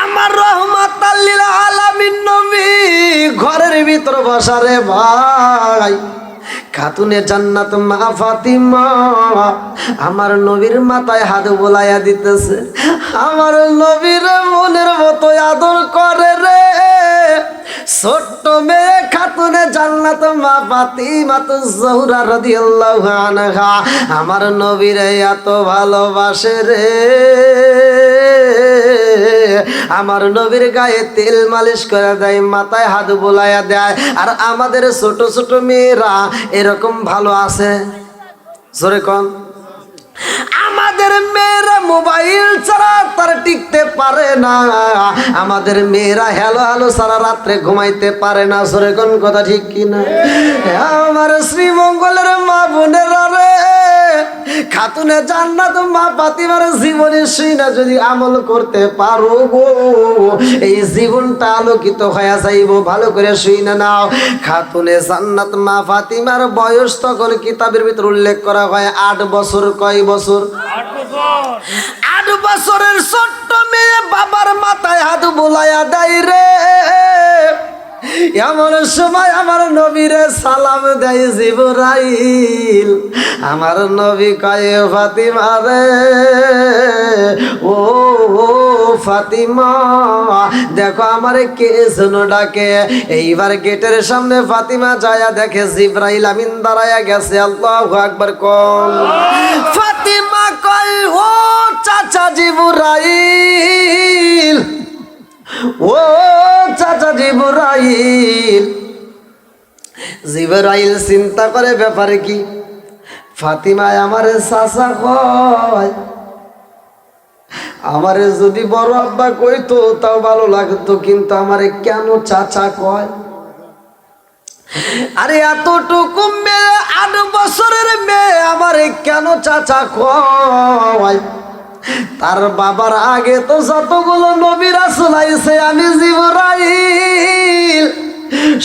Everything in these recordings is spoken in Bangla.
আমার রহমাতাল লিল আলামিন নবী ঘরের ভিতর বসা রে ভাই। খাতুনে জান্নাত মা ফাতিমা আমার নবীর মাথায় হাত বোলাইয়া দিতেছে। আমার নবীর মনের মতো আদর করে রে। ছোট্ট মেয়ে খাতুনে জান্নাত মা ফাতিমা জোহরা রাদিয়াল্লাহু আনহা আমার নবীর এত ভালোবাসে রে। আমার নবীর গায়ে তেল মালিশ করে দেয়, মাথায় হাত বোলাইয়া দেয়। আর আমাদের ছোট ছোট মেয়েরা এরকম ভালো আছে? জোরে কোন। আমাদের মেয়েরা মোবাইল ছাড়া তার টিকতে পারে না। আমাদের মেয়েরা হ্যালো হ্যালো সারা রাত্রে ঘুমাইতে পারে না। জোরে কোন কথা ঠিক কিনা? আমার শ্রীমঙ্গলের মা বোনেরা রে, খাতুনে জান্নাত মা ফাতিমার জীবনে শুইনা যদি আমল করতে পারো গো, এই জীবনটা আলোকিত হয়ে যাইব। ভালো করে শুইনা নাও। খাতুনে জান্নাত মা ফাতিমার বয়স তখন কিতাবের ভিতর উল্লেখ করা হয় 8 বছর। কয় বছর? 8 বছরের ছোট্ট মেয়ে বাবার মাথায় হাত বোলাইয়া দেয় রে। এমন সময় আমার নবীরে সালাম দেয় জিবরাইল। আমার নবী কয় ফাতিমা রে, ও ফাতিমা দেখো আমারে কে যেন ডাকে। এইবার গেটের সামনে ফাতিমা যায়া দেখে জিবরাইল আমিন দাঁড়ায়া গেছে। আল্লাহু আকবার কোন। ফাতিমা কয় ও চাচা জিবরাইল, ও চাচা জিবরাইল। জিবরাইল চিন্তা করে ব্যাপারে কি। ফাতিমায় আমারে চাচা কয়। আমারে যদি বড় আব্বা কইতো তাও ভালো লাগতো, কিন্তু আমারে কেন চাচা কয়? আরে এতটুকু মেয়ে 8 বছরের মেয়ে আমারে কেন চাচা কয়? তার বাবার আগে তো যতগুলো নবী রাসূল আইছে আমি জিবরাইল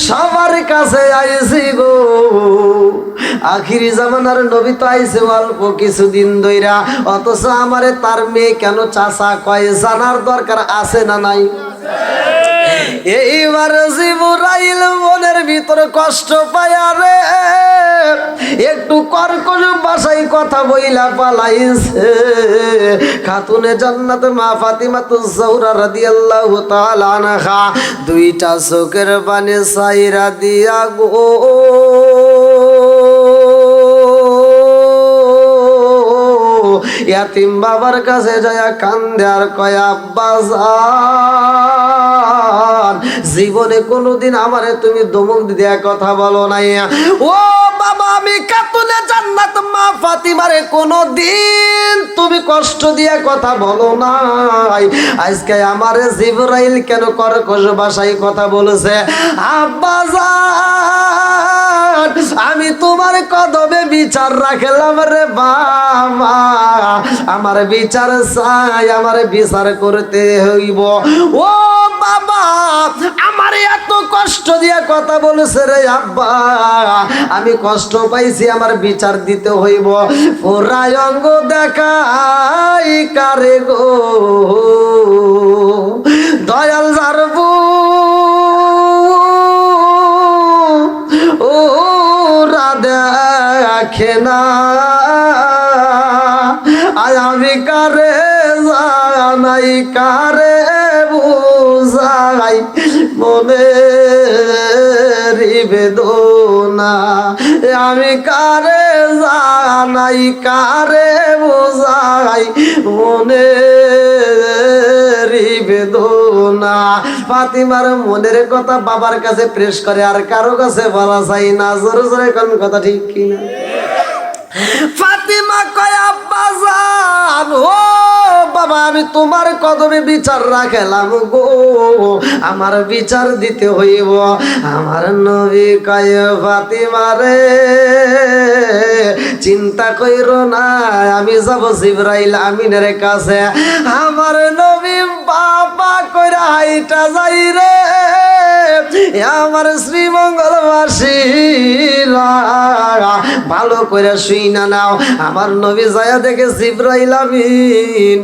সবার কাছে আইছি গো। আখিরি জামানার নবী তো আইছে অল্প কিছুদিন ধইরা, অথচ আমারে তার মেয়ে কেন চাচা কয় জানার দরকার আছে না নাই? এইবার জিবরাইল মনের ভিতর কষ্ট পায় রে, একটু কর্কশ ভাষায় কথা বইলা পালাইছে। খাতুনে জান্নাত মা ফাতিমা জোহরা রাদিয়াল্লাহু তাআলা আনহা দুইটা চোখের পানি সাইরা দিয়া গো ইয়াতিম বাবার কাছে যায় কান্দে আর কয় আব্বা জান, জীবনে কোনোদিন আমারে তুমি ধমক দিয়া কথা বলো নাই। ও বাবা, আমি খাতুনে জান্নাত মা ফাতিমারে কোনোদিন তুমি কষ্ট দিয়ে কথা বলো নাই। আজকে আমারে জিবরাইল কেন কর্কশ ভাষায় কথা বলেছে? আব্বা জান, আমি তোমার কদমে বিচার রাখলাম রে বাবা। আমার বিচার চাই, আমার বিচার করতে হইব। ও বাবা, আমার এত কষ্ট দিয়ে কথা বলেছে রে আব্বা, আমি কষ্ট পাইছি, আমার বিচার দিতে হইব। পুরাই অঙ্গ দেখাই কারে গো দয়াল জারবু ও দেখে না আমি কারে জানাই কারে বুঝাই মনে বেদনা। আমি কারে জানাই কারে বুঝাই মনে বেদনা। ফাতিমার মনের কথা বাবার কাছে প্রেস করে, আর কারো কাছে বলা যায় না। জোরে জোরে কোন কথা ঠিক কিনা? ফাতিমা কয় আব্বা জান, ও বাবা, আমি তোমার কদমে বিচার রাখলাম গো, আমার বিচার দিতে হইব। আমার নবী কয় ফাতিমা রে, চিন্তা কইরো না, আমি যাব জিবরাইল আমিনের কাছে। আমার নবী বাবা কইরা হাইটা যাই রে। আমার শ্রীমঙ্গলবাসী ভালো করে শুই না নাও। আমার নবী যায়া দেখে জিবরাইল আমিন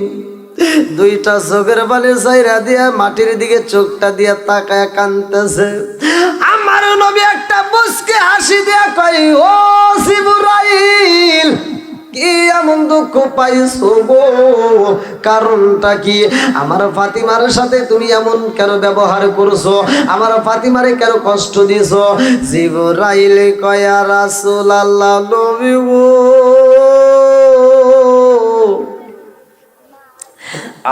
দুইটা চোখের পানি ছাইরা দিয়া মাটির দিকে চোখটা দিয়া তাকায় কাঁদতেছে। আমার নবী একটা মুচকি হাসি দিয়া কয়, ও জিবরাইল, কি এমন দুঃখ পাইছো গো? কারণটা কি? আমার ফাতিমার সাথে তুমি এমন কেন ব্যবহার করছো? আমার ফাতিমারে কেন কষ্ট দিছো? জিবরাইল কয়, ইয়া রাসূলুল্লাহ, নবী গো,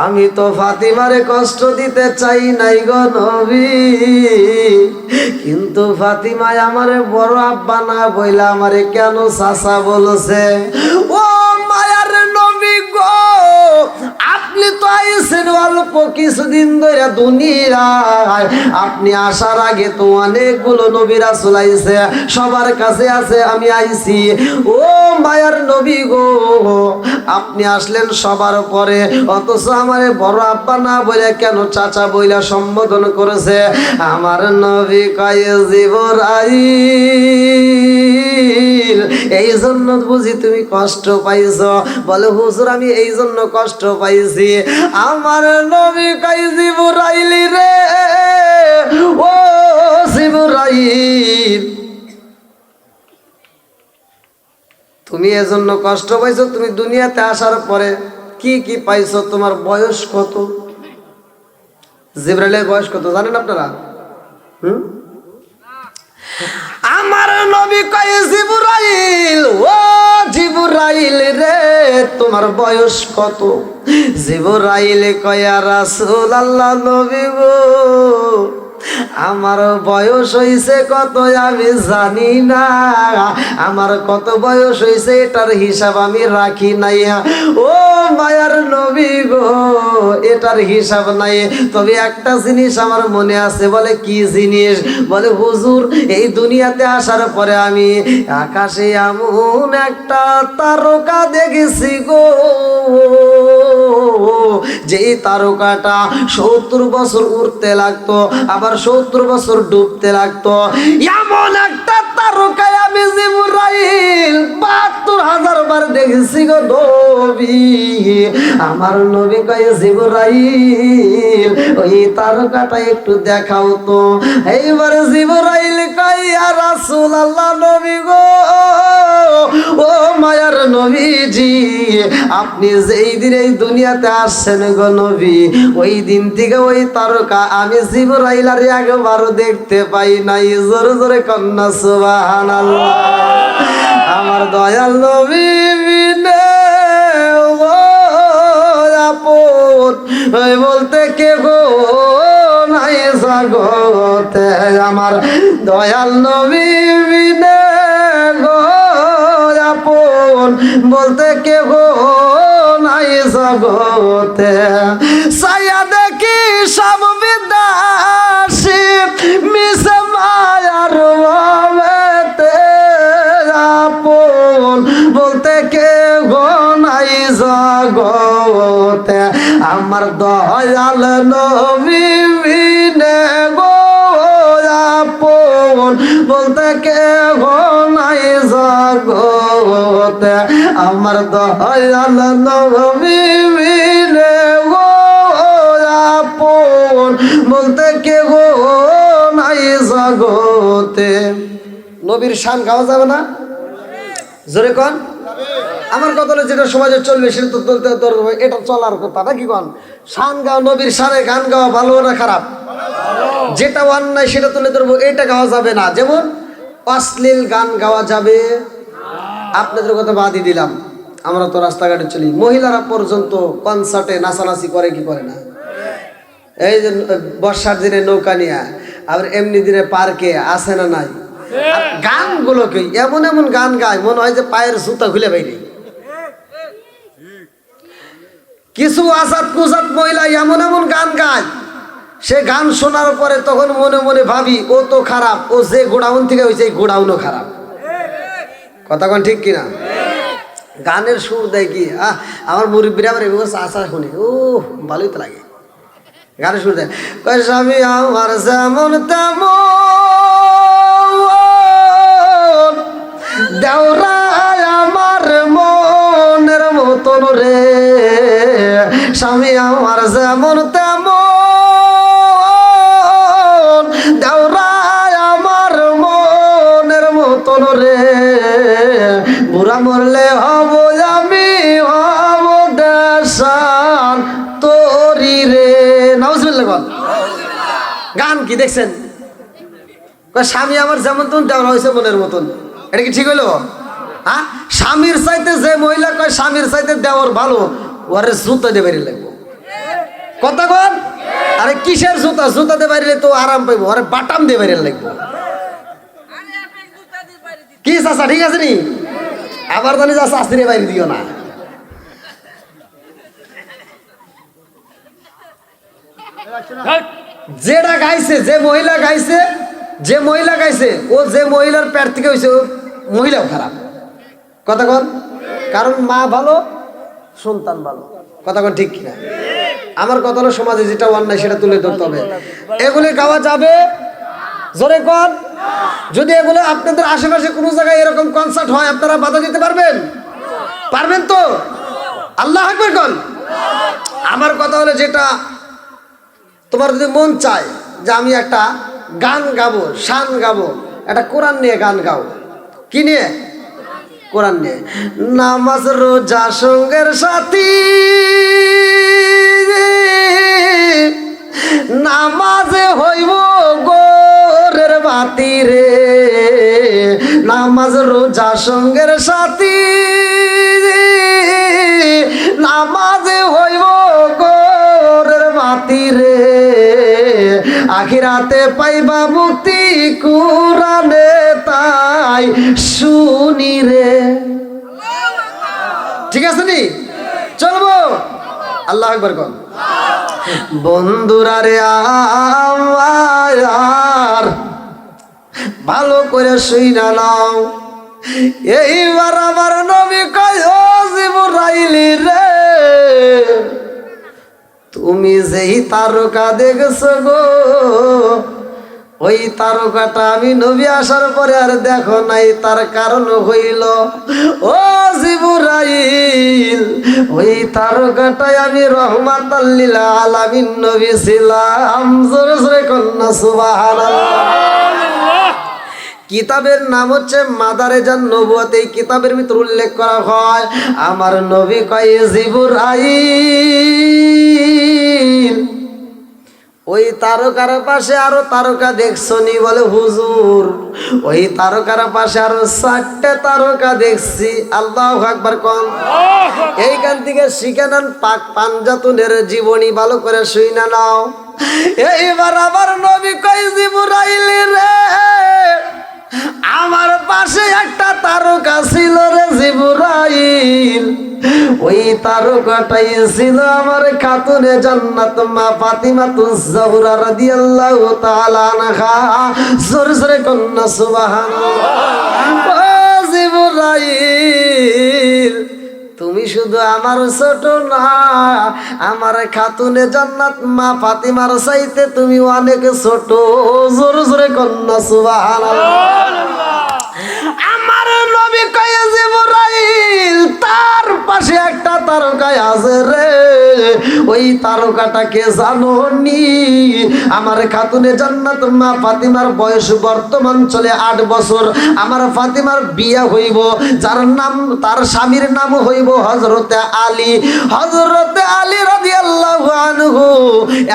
আমি তো ফাতিমারে কষ্ট দিতে চাই নাই গো নবী, কিন্তু ফাতিমায় আমারে বড় আব্বা না বইলা আমারে কেন চাচা বলছে। ও মায়ার নবী গো, আপনি তো আইছেন অল্প কিছুদিন ধরে দুনিয়ায়, আপনি আসার আগে তো অনেকগুলো নবী রাসূল আইছে, সবার কাছে আছে, আমি আইছি। ও মায়ার নবী গো, আপনি আসলেন সবার পরে, অথচ আমারে বড় আব্বা না বলে কেন চাচা বইলা সম্বোধন করেছে? আমার নবী কয়, জিবরাইল, এই জন্য বুঝি তুমি কষ্ট পাইছো? বলে, হুজুর, আমি এই জন্য কষ্ট পাইছি। আমার নবী কয়, জিবরাইল রে, ও জিবরাইল, তুমি এজন্য কষ্ট পাইছো, তুমি দুনিয়াতে আসার পরে কি কি পাইছো? তোমার বয়স কত? জিবরাইলের বয়স কত জানেন আপনারা? আমার নবী কয়, জিবরাইল, ও জিবরাইল রে, তোমার বয়স কত? জিবরাইল কয়, ইয়া রাসূলুল্লাহ, নবী গো, আমার বয়স হইছে কত আমি জানি না, আমার কত বয়স হইছে এটার হিসাব আমি রাখি নাই। ও মায়ার নবী গো, এটার হিসাব নাই, তবে একটা জিনিস আমার মনে আছে। বলে, কি জিনিস? বলে, হুজুর, এই দুনিয়াতে আসার পরে আমি আকাশে এমন একটা তারকা দেখেছি গো, যেই তারকাটা 70 বছর উঠতে লাগতো, আবার 70 বছর ডুবতে লাগতো। এমন একটা তারকায় আমি জিবরাইল 72,000 বার দেখেছি গো নবী। আমার নবী কয়, জিবরাইল, ওই তারকাটা একটু দেখাও তো। এইবারে জিবরাইল কয়, ইয়া রাসূলুল্লাহ, নবী গো, ও মায়ার নবীজি, আপনি যেই দিন এই দুনিয়াতে আসছেন গো নবী, ওই দিন থেকে ওই তারকা আমি জিবরাইল আর একবারও দেখতে পাই নাই। জোরে জোরে কন্যা সুবহানাল্লাহ। আমার দয়াল নবী বিনে ও আপন বলতে কে গো নাই জগতে, আমার দয়াল নবী বিনে গো আপন বলতে কে গো নাই জগতে। সায়া দেখি সব বিদাসী মিশে মায়ার ভাবেতে, আপন বলতে কে গো নাই জগতে। আমার দয়াল নবী বিনে গো আপন বলতে কে গো নাই জগতে। আমার দয়াল নবী বিনে গো আপন বলতে কে গো নাই জগতে। নবীর শান গাওয়া যাবে না? জোরে কন। আমার কথা হলো, যেটা সমাজে চলবে সেটা তো চলতে, এটা চলার কথা নাকি কন? শান গাও, নবীর শানে গান গাওয়া ভালো না খারাপ? যেটা অন্যায় সেটা তুলে ধরবো, এটা গাওয়া যাবে না। যেমন অশ্লীল গান গাওয়া যাবে। আপনাদের কথা বাদই দিলাম, আমরা তো রাস্তাঘাটে চলি, মহিলারা পর্যন্ত কনসার্টে নাচানাচি করে কি করে না? এই যে বর্ষার দিনে নৌকা নিয়ে, আবার এমনি দিনে পার্কে আসে না নাই? গানগুলোকে এমন এমন গান গায় মনে হয় যে পায়ের জুতা খুলে বাইরে। কিছু আসাদ কুসাদ মহিলা এমন এমন গান গায়, সে গান শোনার পরে তখন মনে মনে ভাবি ও তো খারাপ, ও যে গোডাউন থেকে হয়েছে এই গোডাউনও খারাপ। কথা কোন ঠিক কিনা? গানের সুর দেয় কি, আমার মুরব্বীরা আমার এগুলো আশা শুনে, ও ভালোই তো লাগে। গানের সুর দেয়, কয় স্বামী আমার যেমন তেমন, দেওরা আমার মনের মতন রে, স্বামী আমার যেমন তেমন, দেওরাই আমার মনের মতন রে। বুড়া মরলে হব আমি হব দেশান তোরি রে। নাউজুবিল্লাহ বল। গান কি দেখছেন? স্বামী আমার যেমন তেমন, দেওরা হয়েছে মনের মতন। এটা কি ঠিক হইলো? হ্যাঁ, স্বামীর চাইতে যে মহিলা কয় স্বামীর চাইতে দেওয়ার ভালো, ওরে জুতা দিয়ে বাইরে লাগবো। কথা কন? আরে কিসের জুতা? জুতা দিয়ে বাইরে তো আরাম পাইবো, আরে বাটাম দিয়ে বাইরে লাগবো। কি চাচা ঠিক আছে নি? আবার জানি যা শাস্ত্রী বাইরে দিও না। যেটা গাইছে, যে মহিলা গাইছে, যে মহিলা গাইছে, ও যে মহিলার পেট থেকে হয়েছে ও মহিলাও খারাপ। কথা কন? কারণ মা ভালো, সন্তান ভালো। কথা কন ঠিক কিনা? আমার কথা হলো সমাজে যেটা অন্যায় সেটা তুলে ধরতে হবে। এগুলি গাওয়া যাবে? জোরে কন। যদি এগুলো আপনাদের আশেপাশে কোনো জায়গায় এরকম কনসার্ট হয়, আপনারা বাধা দিতে পারবেন? পারবেন তো? আল্লাহু আকবার কন। আমার কথা হলো, যেটা তোমার যদি মন চায় যে আমি একটা গান গাবো, শান গাবো, একটা কোরআন নিয়ে গান গাও। কি নিয়ে? কোরআন নিয়ে। নামাজ রোজা সঙ্গের সাথী, নামাজে হইব গোরের বাতি রে। নামাজ রোজা সঙ্গের সাথী, নামাজে হইব গোরের বাতি রে। আখিরাতে পাইবা মুক্তি কুরআনে তাই শুনি রে। ঠিক আছে নি? চলবো? আল্লাহু আকবার কর। বন্ধুরা রে আমার ভালো করে শুইনা নাও, এইবার আমার নবী কয় ও জিবরাইল রে, তুমি যেই তারকা দেখছো গো, ওই তারকাটা আমি নবী আসার পরে আর দেখো নাই। তার কারণ হইল ও জিবরাইল, ওই তারকাটাই আমি রহমাতাল লিল আলামিন নবী ছিলাম। জোরে জোরে কন্যা সুবহানাল্লাহ। কিতাবের নাম হচ্ছে মাদারেজান নবুয়াত। এই কিতাবের ভিতর উল্লেখ করা হয় আমার নবী কয় জিবরাইল, ওই তারকার পাশে আরো তারকা দেখছো নি? বলে হুজুর ওই তারকার পাশে আরো 4টে তারকা দেখছি। আল্লাহু আকবার কোন। এইখান থেকে শিখে নেন পাক পাঞ্জাতুনের জীবনী, ভালো করে শুইনা নাও। এইবার আমার নবী কয় জিবরাইল রে, আমার পাশে একটা তারকা ছিল রে জিবরাইল, ওই তারকাটাই ছিল আমার খাতুনে জান্নাত মা ফাতিমাতুজ জাহরা রাদিয়াল্লাহু তাআলা আনহা। জোরে জোরে কন্যা সুবহানাল্লাহ। ও জিবরাইল, তুমি শুধু আমার ছোট না, আমার খাতুনে জান্নাত মা ফাতিমার চাইতে তুমি অনেক ছোট। জোরে জোরে কন্যা সুবহানাল্লাহ। আমার নবী কয় জিবরাইল, তার পাশে একটা তারকা আছে রে, ওই তারকাটাকে জানো নি? আমার খাতুনে জান্নাত মা ফাতিমার বয়স বর্তমান চলে 8 বছর। আমার ফাতিমার বিয়ে হইব, যার নাম, তার স্বামীর নাম হইব হযরতে আলী। হযরতে আলী রাদিয়াল্লাহু আনহু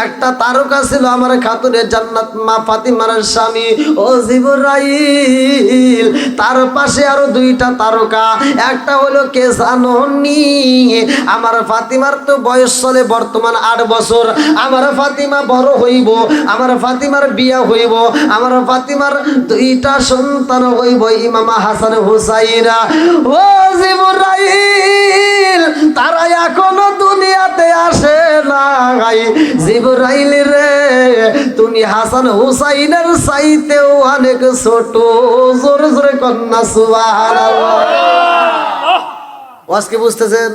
একটা তারকা ছিল আমার খাতুনে জান্নাত মা ফাতিমার স্বামী। ও জিবরাইল, তার পাশে আরো 2টা তারকা, একটা হলো কে জানো নি? আমার ফাতিমার তো বয়স চলে বর্তমান 8 বছর। আমার ফাতিমা বড় হইব, আমার ফাতিমার বিয়া হইব, আমার ফাতিমার 2টা সন্তান হইব, ইমাম হাসান হুসাইনা। ও জিবরাইল, তারা এখনো দুনিয়াতে আসে নাই। জিবরাইল রে, তুমি হাসান হুসাইনের চাইতেও অনেক ছোট। জোরে জোরে কন্যা সুবহানাল্লাহ। আজকে বুঝতেছেন?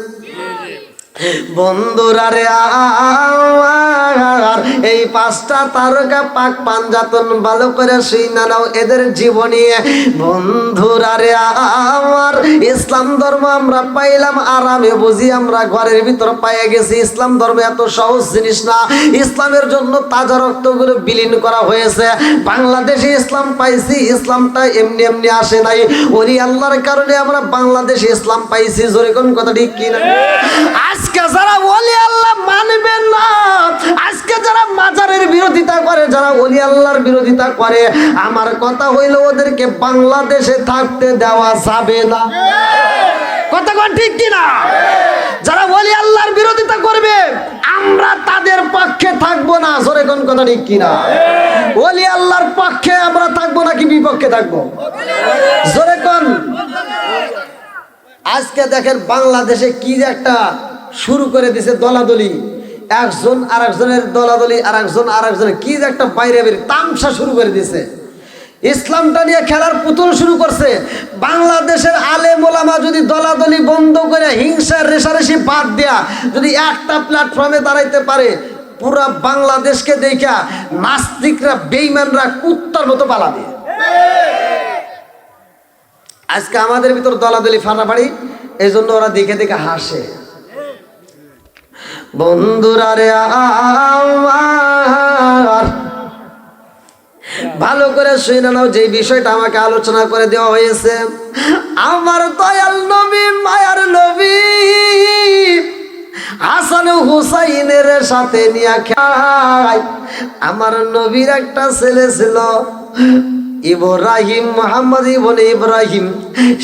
বন্ধুরা রে আমার এই পাঁচটা তারকা পাক পাঞ্জাতন ভালো করে শুইনা নাও এদের জীবনী। বন্ধুরা রে আমার, ইসলাম ধর্ম আমরা পাইলাম আরামে বুঝি, আমরা ঘরের ভিতর পাইয়া গেছি। ইসলাম ধর্ম এত সহজ জিনিস না। ইসলামের জন্য তাজা রক্তগুলো বিলীন করা হয়েছে। বাংলাদেশে ইসলাম পাইছি, ইসলামটা এমনি এমনি আসে নাই। ওলি আল্লাহর কারণে আমরা বাংলাদেশে ইসলাম পাইছি। জোরে কোন কথা ঠিক কিনা? আজকে যারা ওলি আল্লাহ মানবেন না, আজকে যারা মাজারের বিরোধিতা করে, যারা ওলি আল্লাহর বিরোধিতা করে, আমার কথা হইল ওদেরকে বাংলাদেশে থাকতে দেওয়া যাবে না। কথা কোন ঠিক কিনা? যারা ওলি আল্লাহর বিরোধিতা করবে আমরা তাদের পক্ষে থাকবো না। জোরে কোন কথা ঠিক কিনা? ওলি আল্লাহর পক্ষে আমরা থাকবো নাকি বিপক্ষে থাকবো? জোরে কোন। আজকে দেখেন বাংলাদেশে কি একটা শুরু করে দিছে দলাদলি, একজন আরেকজনের দলাদলি, আরেকজন আরেকজনের কি যে একটা বাইরে বের তামসা শুরু করে দিছে। ইসলামটা নিয়ে খেলার পুতুল শুরু করছে। বাংলাদেশের আলেম ওলামা যদি দলাদলি বন্ধ করে হিংসার রেশারেশি বাদ দেয়া যদি একটা প্ল্যাটফর্মে দাঁড়াইতে পারে, পুরা বাংলাদেশকে দেখা নাস্তিকরা বেঈমানরা কুত্তার মতো পালাবে। আজকে আমাদের ভিতর দলাদলি ফাটাফাড়ি, এই জন্য ওরা দেখে দেখে হাসে। বন্ধুরা রে আমার, ভালো করে শুনে নাও যে বিষয়টা আমাকে আলোচনা করে দেওয়া হয়েছে। আমার দয়াল নবী, মায়ার নবী হাসান হুসাইনের সাথে নিয়ে খায়। আমার নবীর একটা ছেলে ছিল ইব্রাহিম, মোহাম্মদ ইবনে ইব্রাহিম।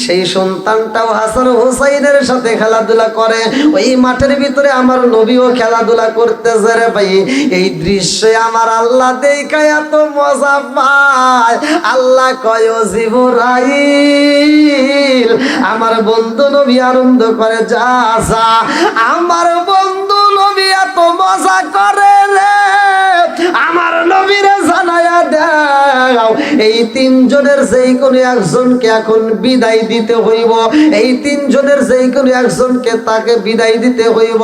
সেই সন্তানটাও হাসান হুসাইনের সাথে খেলাধুলা করে। ওই মাঠের ভিতরে আমার নবীও খেলাধুলা করতেছে রে ভাই। এই দৃশ্যে আমার আল্লাহ দেখা এত মজা পায়। আল্লাহ কয় ও জিবরাইল, আমার বন্ধু নবী আনন্দ করে, যা যা আমার বন্ধু নবী এত মজা করে রে, আমার নবীরে জানায়া দাও এই তিনজনের যেই কোনো একজনকে এখন বিদায় দিতে হইব। এই তিনজনের যেই কোনো একজনকে তাকে বিদায় দিতে হইব।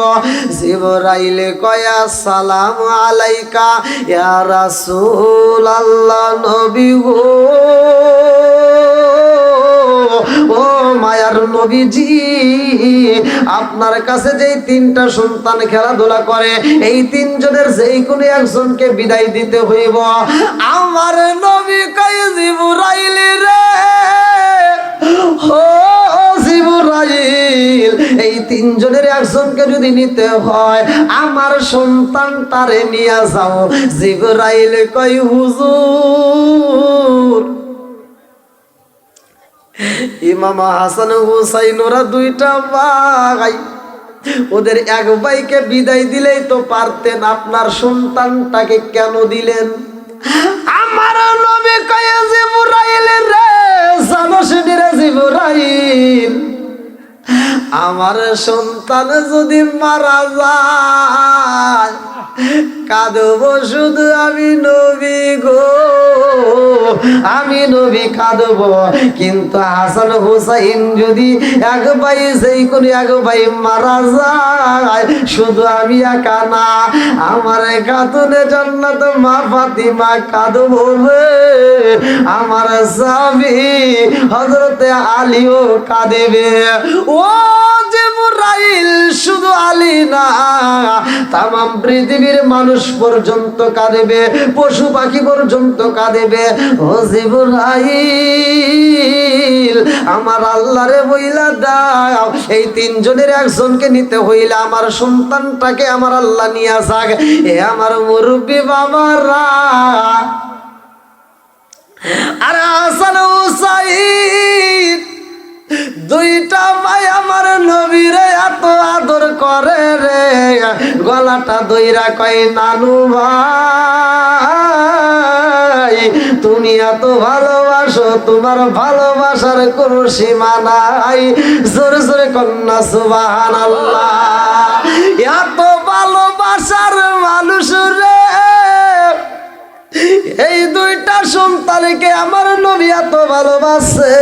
জিবরাইল কয় আসসালামু আলাইকা ইয়া রাসূলুল্লাহ, নবী গো, ও মায়ার নবীজি, আপনার কাছে যেই তিনটা সন্তান খেলাধুলা করে এই তিনজনের যেই কোনো একজনকে বিদায় দিতে হইব। আমার নবী কয় জিবরাইল রে, ও জিবরাইল, এই তিনজনের একজনকে যদি নিতে হয় আমার সন্তানটারে নিয়ে যাও। জিবরাইল কয় হুজুর, ইমাম হাসান হুসাইন ওরা দুইটা ভাই, ওদের এক ভাইকে বিদায় দিলেই তো পারতেন, আপনার সন্তানটাকে কেন দিলেন? আমার নবী কয় জিবরাইল রে, জানোস রে জিবরাইল, আমার সন্তান যদি মারা যায় কাঁদব শুধু আমি নবী গো, আমি নবী কাঁদব। কিন্তু হাসান হুসাইন যদি এক ভাই, সেই কোন এক ভাই মারা যায় শুধু আমি একা না, আমার খাতুনে জান্নাত মা ফাতিমা কাঁদব, আমার স্বামী হযরতে আলীও কাঁদবে। ও জিবরাইল, শুধু আলী না, তামাম পৃথিবীর মানুষ পর্যন্ত কাঁদবে, পশু পাখি পর্যন্ত কাঁদবে। ও জিবরাইল, আমার আল্লাহরে বইলা দাও এই তিনজনের একজনকে নিতে হইলে আমার সন্তানটাকে আমার আল্লাহ নিয়ে যাক। এ আমার মুরব্বী বাবারা, আর হাসান হুসাইন দুইটা ভাই আমার নবীরে এত আদর করে রে, গলাটা দইরা কয় নানু ভাই, তুমি এত ভালোবাসো, তোমার ভালোবাসার কোনো সীমা নাই। জোরে জোরে কন্যা সুবহানাল্লাহ। এত ভালোবাসার মানুষ রে, এই দুইটা সন্তানকে আমার নবী এত ভালোবাসে,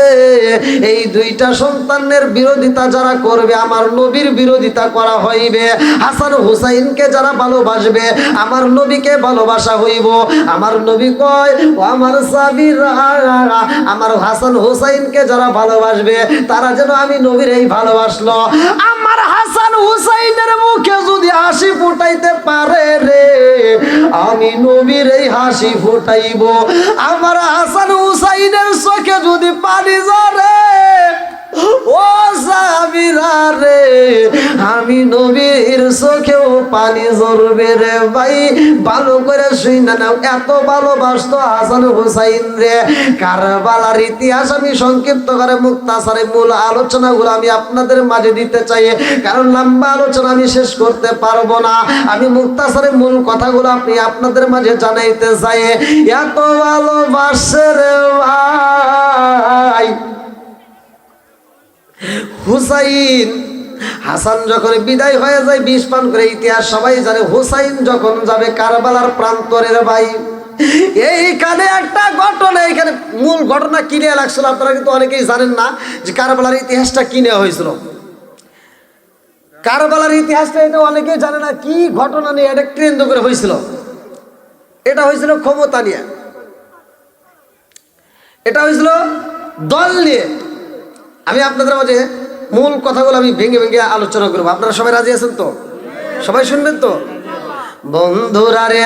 এই দুইটা সন্তানের বিরোধিতা যারা করবে আমার নবীর বিরোধিতা করা হইবে। হাসান হুসাইনকে যারা ভালোবাসবে আমার নবীকে ভালোবাসা হইব। আমার নবী কয়, ও আমার সাবিরা, আমার হাসান হুসাইনকে যারা ভালোবাসবে তারা যেন আমি নবীর এই ভালোবাসলো। আমার হাসান হুসাইনের মুখে যদি হাসি ফুটাইতে পারে রে, আমি নবীর এই হাসি ফুটাইব। আমার হাসান হুসাইনের চোখে যদি পানি ঝরে, ও সাবিরা রে, আমি নবীর চোখেও পানি ঝরবে রে। ভাই ভালো করে শুনে নাও, এত ভালোবাসতো হাসান হুসাইন রে। কারবালার ইতিহাস আমি সংক্ষিপ্ত করে মুক্তাসারে মূল আলোচনাগুলো আমি আপনাদের মাঝে দিতে চাই, কারণ লম্বা আলোচনা আমি শেষ করতে পারবো না। আমি মুক্তাসারে মূল কথাগুলো আপনাদের মাঝে জানাইতে চাই। এত ভালোবাসে রে ভাই হুসাইন। হাসান যখন বিদায় হয়ে যায় বিষ পান করে, ইতিহাস সবাই জানে, হুসাইন যখন যাবে কারবালার প্রান্তরের ভাই, এইখানে একটা ঘটনা, এখানে মূল ঘটনা কিনে লাগছিল। আপনারা কিন্তু অনেকেই জানেন না যে কারবালার ইতিহাসটা কিনে হয়েছিল। কারবালার ইতিহাসটা এটা অনেকেই জানে না, কি ঘটনা নিয়ে এটা কেন্দ্র করে হয়েছিল। এটা হয়েছিল ক্ষমতা নিয়ে, এটা হয়েছিল দল নিয়ে। আমি আপনাদের মাঝে মূল কথাগুলো আমি ভেঙে ভেঙে আলোচনা করবো। আপনারা সবাই রাজি আছেন তো? সবাই শুনবেন তো? বন্ধুরা রে,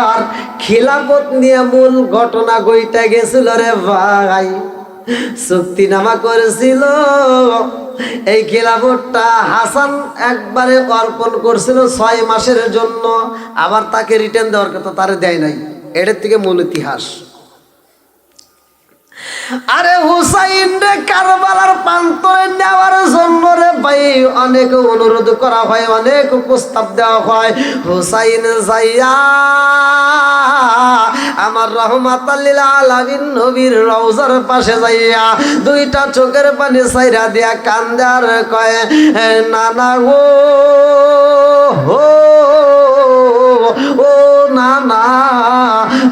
আর খিলাফত নিয়ে মূল ঘটনা গইটা গেছিল রে ভাই। চুক্তিনামা করেছিল, এই খিলাফতটা হাসান একবারে অর্পণ করছিল 6 মাসের জন্য, আবার তাকে রিটার্ন দেওয়ার কথা তারে দেয় নাই। এটার থেকে মূল ইতিহাস। আরে হুসাইন রে কারবালার প্রান্তরে নেওয়ার জন্য রে ভাই অনেক অনুরোধ করা হয়, অনেক প্রস্তাব দেওয়া হয়। হুসাইন যাইয়া আমার রহমাতাল লিল আলামিন নবীর রওজার পাশে যাইয়া দুইটা চোখের পানি ছাইরা দিয়া কান্দে আর কয়, নানা গো, ও নানা,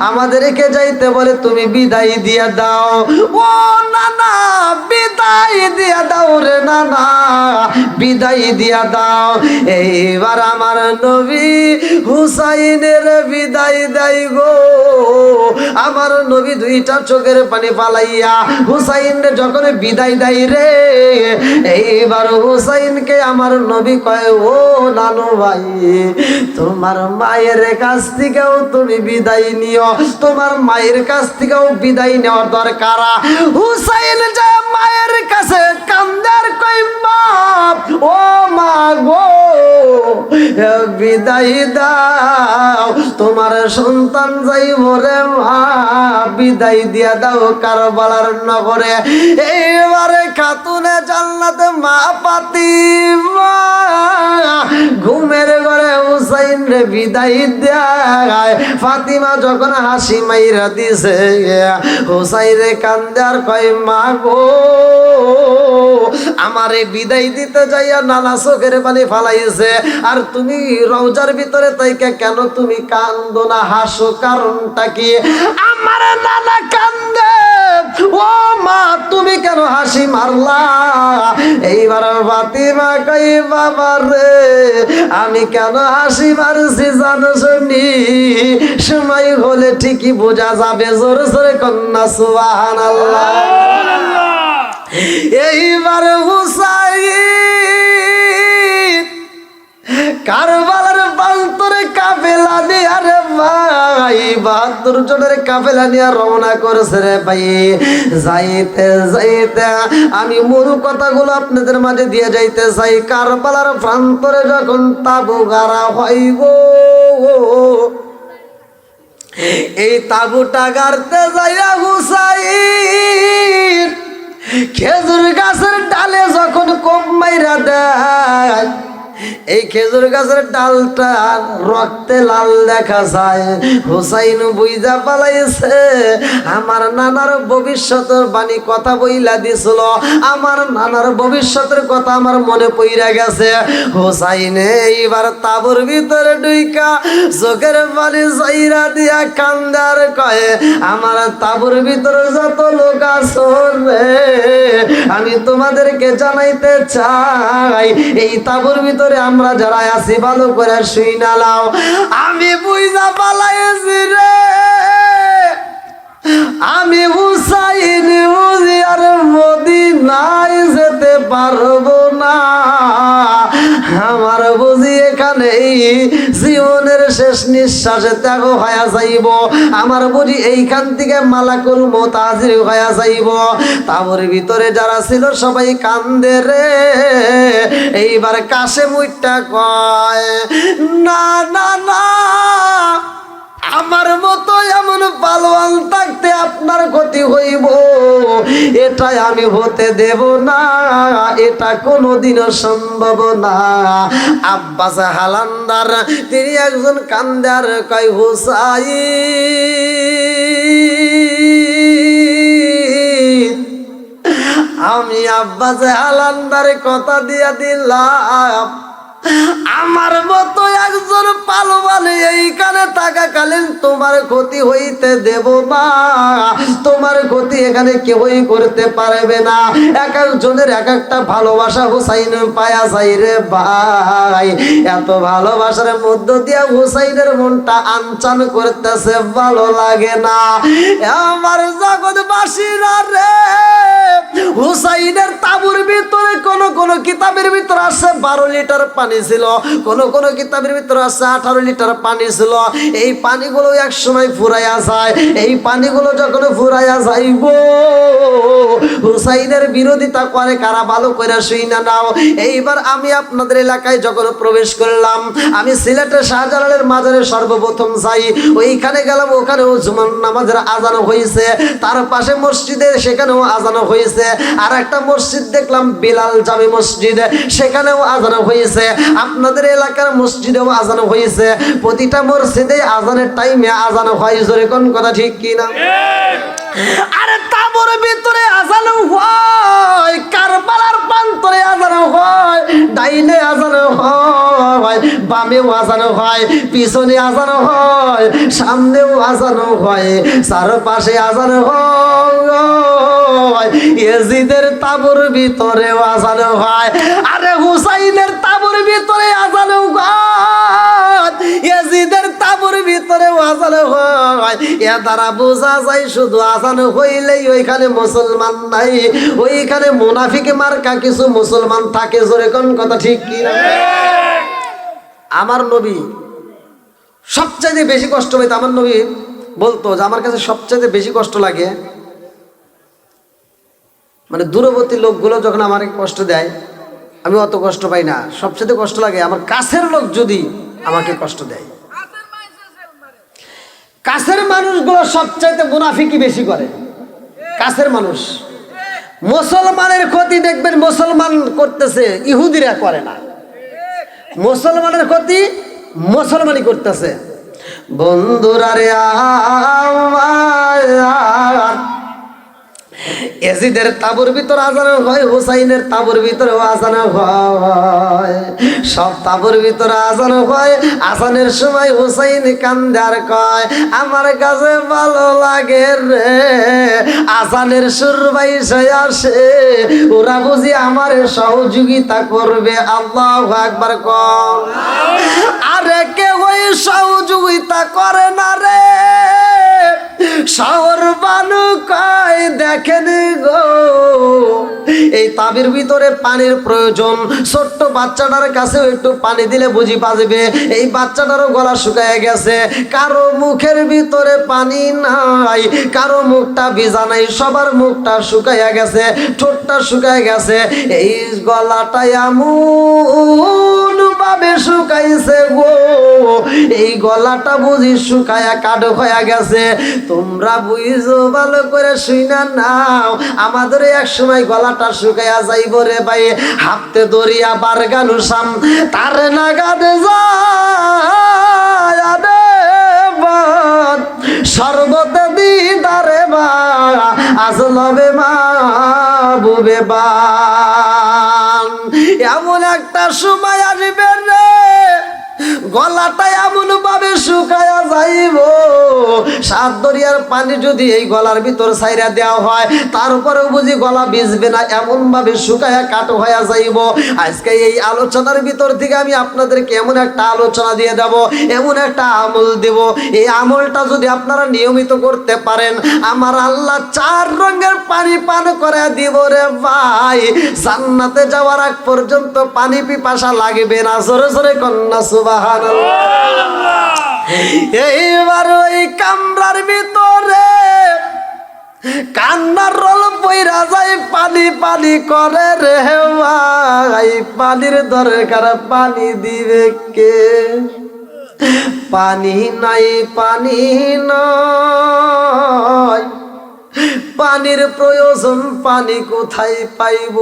আমাদেরকে যাইতে বলে তুমি বিদায় দিয়া দাও। ও নানা, বিদায় দিয়া দাও রে নানা, বিদায় দিয়া দাও। এইবার আমার নবী হুসাইনের বিদায় দেয় গো। আমার নবী দুইটা চোখের পানি পালাইয়া হুসাইনের যখন বিদায় দেয় রে, এইবার হুসাইনকে আমার নবী কয়, ও নানু ভাই, তোমার মায়ের কাছ থেকেও তুমি বিদায় নিও, তোমার মায়ের কাছ থেকেও বিদায় নেওয়ার দরকার। হুসাইন যায় মায়ের কাছে কান্দার কই, মা, ও মা গো, বিদায় দাও, তোমার সন্তান যাইব রে মা, বিদায় দিয়া দাও কারবালার নগরে। এইবারে খাতুনে জান্নাতে মা ফাতিমা ঘুমের ঘরে হুসাইন রে বিদায় দেয়। ফাতিমা যখন হাসি মাইরা দিছে, হুসাইনে কান্দে আর কয়, মা গো, আমারে বিদায় দিতে যাইয়া নানা চোখের পানি ফালাইছে, আর তুমি রওজার ভিতরে তাইকে কেন তুমি কান্দো না, হাসো, কারণটা কি? আমার নানা কান্দে, ও মা তুমি কেন হাসি মারলা? এইবার ফাতিমা কই, বাবা রে, আমি কেন হাসি মারছি জানো শুনি, সময় হলে ঠিকই বোঝা যাবে। জোরে জোরে কন্যা সুবহানাল্লাহ। এইবার হুসাইন কারবালার প্রান্তরে কাফেলা নিয়ে রে ভাই 72 জনের কাফেলা নিয়ে রওনা করেছে রে ভাই। যাইতে যাইতে আমি মূল কথাগুলো আপনাদের মাঝে দিয়ে যাইতে চাই। কারবালার প্রান্তরে যখন তাবু গাড়া হয় গো, এই তাবুটা গাড়তে যাইয়া হুসাইন খেজুর গাছের ডালে যখন কোপ মাইরা দেয়, এই খেজুর গাছের ডালটা রক্তে লাল দেখা যায়। হুসাইন বুইজা পালাইছে আমার নানার ভবিষ্যতের বাণী কথা বইলা দিছিল, আমার নানার ভবিষ্যতের কথা আমার মনে পইরা গেছে। হুসাইনে এইবার তাবুর ভিতরে ঢুইকা চোখের পানি চাইরা দিয়া কান্দার কয়, আমার তাবুর ভিতরে যত লোক আছো রে, আমি তোমাদেরকে জানাইতে চাই এই তাবুর ভিতরে আমরা যারা আছি ভালো করে শুইনা নাও। আমি বুইজা পালাইছি রে, আমি হুসাইন বুঝি আর মদিনায় যেতে পারবো না, আমার বুঝি এখানেই জীবনের শেষ নিঃশ্বাসে ত্যাগ হয়ে যাইব, আমার বুঝি এইখান থেকে মালাকুল মউত হাজির হয়ে যাইব। তাবুর ভিতরে যারা ছিল সবাই কান্দে রে। এইবার কাশেম উইট্টা কয়, না না না, আমার মতো এমন পালোয়ান থাকতে আপনার ক্ষতি হইব এটাই আমি হতে দেব না, এটা কোনোদিনও সম্ভব না। আব্বাস হালান্দার তিনি একজন কান্দার কয়, হুসাইন আমি আব্বাস হালান্দারে কথা দিয়া দিলাম, আমার মতো একজন পালোয়ান এইখানে থাকাকালীন তোমার ক্ষতি হইতে দেব না, তোমার ক্ষতি এখানে কেউই করতে পারবে না। এক একজনের এক একটা ভালোবাসা হুসাইন পায়া যায় রে ভাই। এত ভালোবাসার মধ্য দিয়ে হুসাইনের মনটা আনচান করতেছে, ভালো লাগে না। আমার জগৎবাসীরা রে, হুসাইনের তাবুর ভিতরে কোন কোন কিতাবের ভিতরে আছে 12 লিটার পানি ছিল, কোন কোন কিতাবের ভিতরে আছে 18 লিটার পানি ছিল। এই পানিগুলো এক সময় ফুরাইয়া যায়, এই পানিগুলো যখন ফুরাইয়া যাইব হুসাইনের বিরোধিতা করে কারা ভালো করে শুইনা নাও। এইবার আমি আপনাদের এলাকায় যখন প্রবেশ করলাম, আমি সিলেটের শাহজালালের মাজারে সর্বপ্রথম যাই, ওইখানে গেলাম, ওখানেও জুমার নামাজের আজান হয়েছে, তার পাশে মসজিদে সেখানেও আজান হয়েছে। আর একটা মসজিদ দেখলাম বিলাল জামে মসজিদ, সেখানেও আজান হয়েছে। আপনাদের এলাকার মসজিদেও আজান হয়েছে। প্রতিটা মসজিদে আজানের টাইমে আজান হয়, জোরে কোন কথা ঠিক কিনা? আরে তাবুর ভিতরে আজান হয়, কারবালার প্রান্তরে আজান হয়, ডাইনে আজান হয়, বামেও আজান হয়, পিছনে আজান হয়, সামনেও আজান হয়, চারপাশে আজান হয়। ইয়াজিদের তাবুর ভিতরে আজান হয়, আরে হুসাইনের তাবুর ভিতরে আজান হয়, ইয়াজিদের তাবুর ভিতরে আজান হয়। এ দ্বারা বোঝা যায় শুধু আজান হইলেই ওইখানে মুসলমান নাই, ওইখানে মুনাফিক মার্কা কিছু মুসলমান থাকে, জোরে কোন কথা ঠিক কি না? আমার নবী সবচাইতে বেশি কষ্ট পাইতো। আমার নবী বলতো যে আমার কাছে সবচাইতে বেশি কষ্ট লাগে মানে দূরবর্তী লোকগুলো যখন আমাকে কষ্ট দেয়, আমি অত কষ্ট পাই না। সবচেয়ে কষ্ট লাগে আমার কাছের লোক যদি আমাকে কষ্ট দেয়। কাছের মানুষগুলো সবচাইতে মুনাফিকি বেশি করে। কাছের মানুষ, মুসলমানের ক্ষতি দেখবেন মুসলমান করতেছে, ইহুদিরা করে না। মুসলমানের ক্ষতি মুসলমানই করতেছে। বন্ধুরা রে আমার, ইয়াজিদের তাবুর ভিতর আজান হয়, হুসাইনের তাবুর ভিতরে আজান হয়, সব তাবুর ভিতরে আজান হয়। আজানের সময় হুসাইন কান্দে আর কয়, আমার কাছে ভালো লাগে রে, আজানের সুর বাইসে আসে, ওরা বুঝি আমার সহযোগিতা করবে। আল্লাহু আকবার কর। আরে কেউ ওই সহযোগিতা করে না রে, শহর বানু কয় দেখেন গো, এই তাবির ভিতরে পানির প্রয়োজন। ছোট্ট বাচ্চাটার কাছেও একটু পানি দিলে বুঝি বাজবে। এই বাচ্চাটারও গলা শুকায় গেছে, কারো মুখের ভিতরে পানি নাই, কারো মুখটা ভিজা নাই, সবার মুখটা শুকাইয়া গেছে, ঠোঁটটা শুকায় গেছে। এই গলাটা এমন ভাবে শুকাইছে গো, এই গলাটা বুঝি শুকায়া কাঠ হয়ে গেছে। তোমরা বুঝো ভালো করে শুইনা নাও, আমাদের এক সময় গলাটা শুকায়া যাইব রে ভাই। হাতে দরিয়া বারগানু সাম তার নাগাদে যায় সর্বতে দিদারে বা আসলবে মা বুবে বান। এমন একটা সময় আসবে রে, গলাটা এমন ভাবে শুকায়া যাইব, সাত দরিয়ার পানি যদি এই গলার ভিতর ছাইরা দেওয়া হয় তারপরেও বুঝি গলা ভিজবে না, এমন ভাবে শুকায়া কাটো হয়ে যাইব। আজকে এই আলোচনার ভিতর থেকে আমি আপনাদেরকে এমন একটা আলোচনা দিয়ে দেব, এমন একটা আমল দেব, এই আমলটা যদি আপনারা নিয়মিত করতে পারেন, আমার আল্লাহ 4 রঙের পানি পান করে দিব রে ভাই। জান্নাতে যাওয়ার আগ পর্যন্ত পানি পিপাসা লাগবে না। জোরে জোরে কন্যা সুবহানাল্লাহ। এইবার ওই কামরার ভিতরে কান্নার রোল পইরা যায়, পানি পানি করে রে ভাই। পানির দরকার, পানি দিবে কে? পানি নাই, পানি নয়, পানির প্রয়োজন, পানি কোথায় পাইব?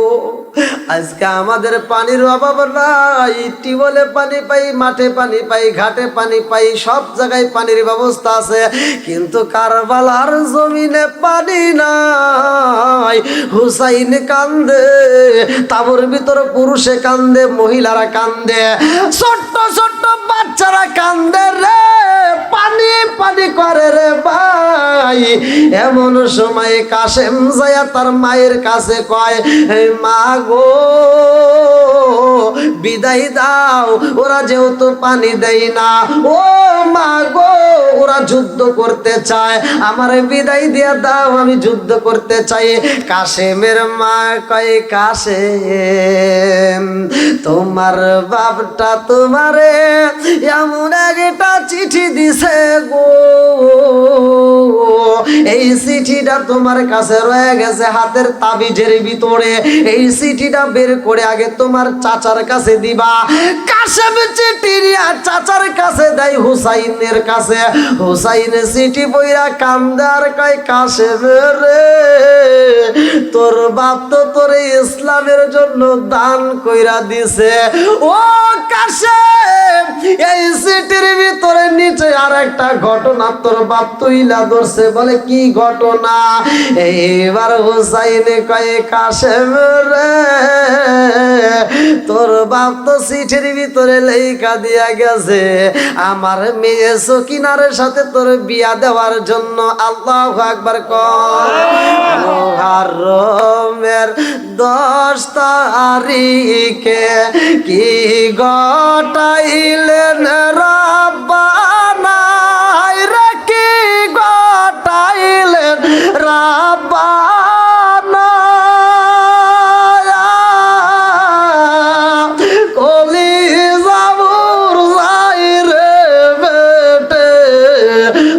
আজকে আমাদের পানির অভাব নাই। টিউবওয়েলে পানি পাই, মাঠে পানি পাই, ঘাটে পানি পাই, সব জায়গায় পানির ব্যবস্থা আছে, কিন্তু কারবালার জমিনে পানি নাই। হুসাইন কান্দে, তাবুর ভিতর পুরুষে কান্দে, মহিলারা কান্দে, ছোট্ট ছোট্ট বাচ্চারা কান্দে রে, পানি পানি করে রে ভাই। এমন সময় কাশেম যায়া তার মায়ের কাছে কয়, মা গো বিদায় দাও, ওরা যেহেতু পানি দেয় না, ও মা গো ওরা যুদ্ধ করতে চায়, আমার বিদায় দিয়ে দাও, আমি যুদ্ধ করতে চাই। কাশেমের মা কয়, কাশেম তোমার বাপটা তোমারে এমন একটা চিঠি দিছে গো, এই চিঠিটা তোমার কাছে রয়ে গেছে হাতের তাবিজের ভিতরে, এই চিঠিটা বের করে আগে তোমার চাচার কাছে দিবা। কাশেম চিঠি নিয়ে চাচার কাছে দেয় হুসাইনের কাছে। হুসাইন চিঠি বইরা কান্দে আর কয়, কাশেম রে তোর বাপ তো তোর ইসলামের জন্য দান কইরা দিছে। ও কাশেম, এই চিঠির ভিতরে নিচে আর একটা ঘটনা তোর বাপ তুইলা ধরছে। বলে কি ঘটনা? এইবার হুসাইনে কয়, কাশেম রে তোর বাপ তো চিঠির ভিতরে লেখা দিয়া গেছে আমার মেয়ে সকিনার সাথে তোর বিয়া দেওয়ার জন্য। আল্লাহু আকবার কর। মুহররমের 10 তারিখে কি ঘটাইলেন রাব্বানা রে, কি ঘটাইলেন রাব্বানা। কলিজা মুরঝাই রে বেটে,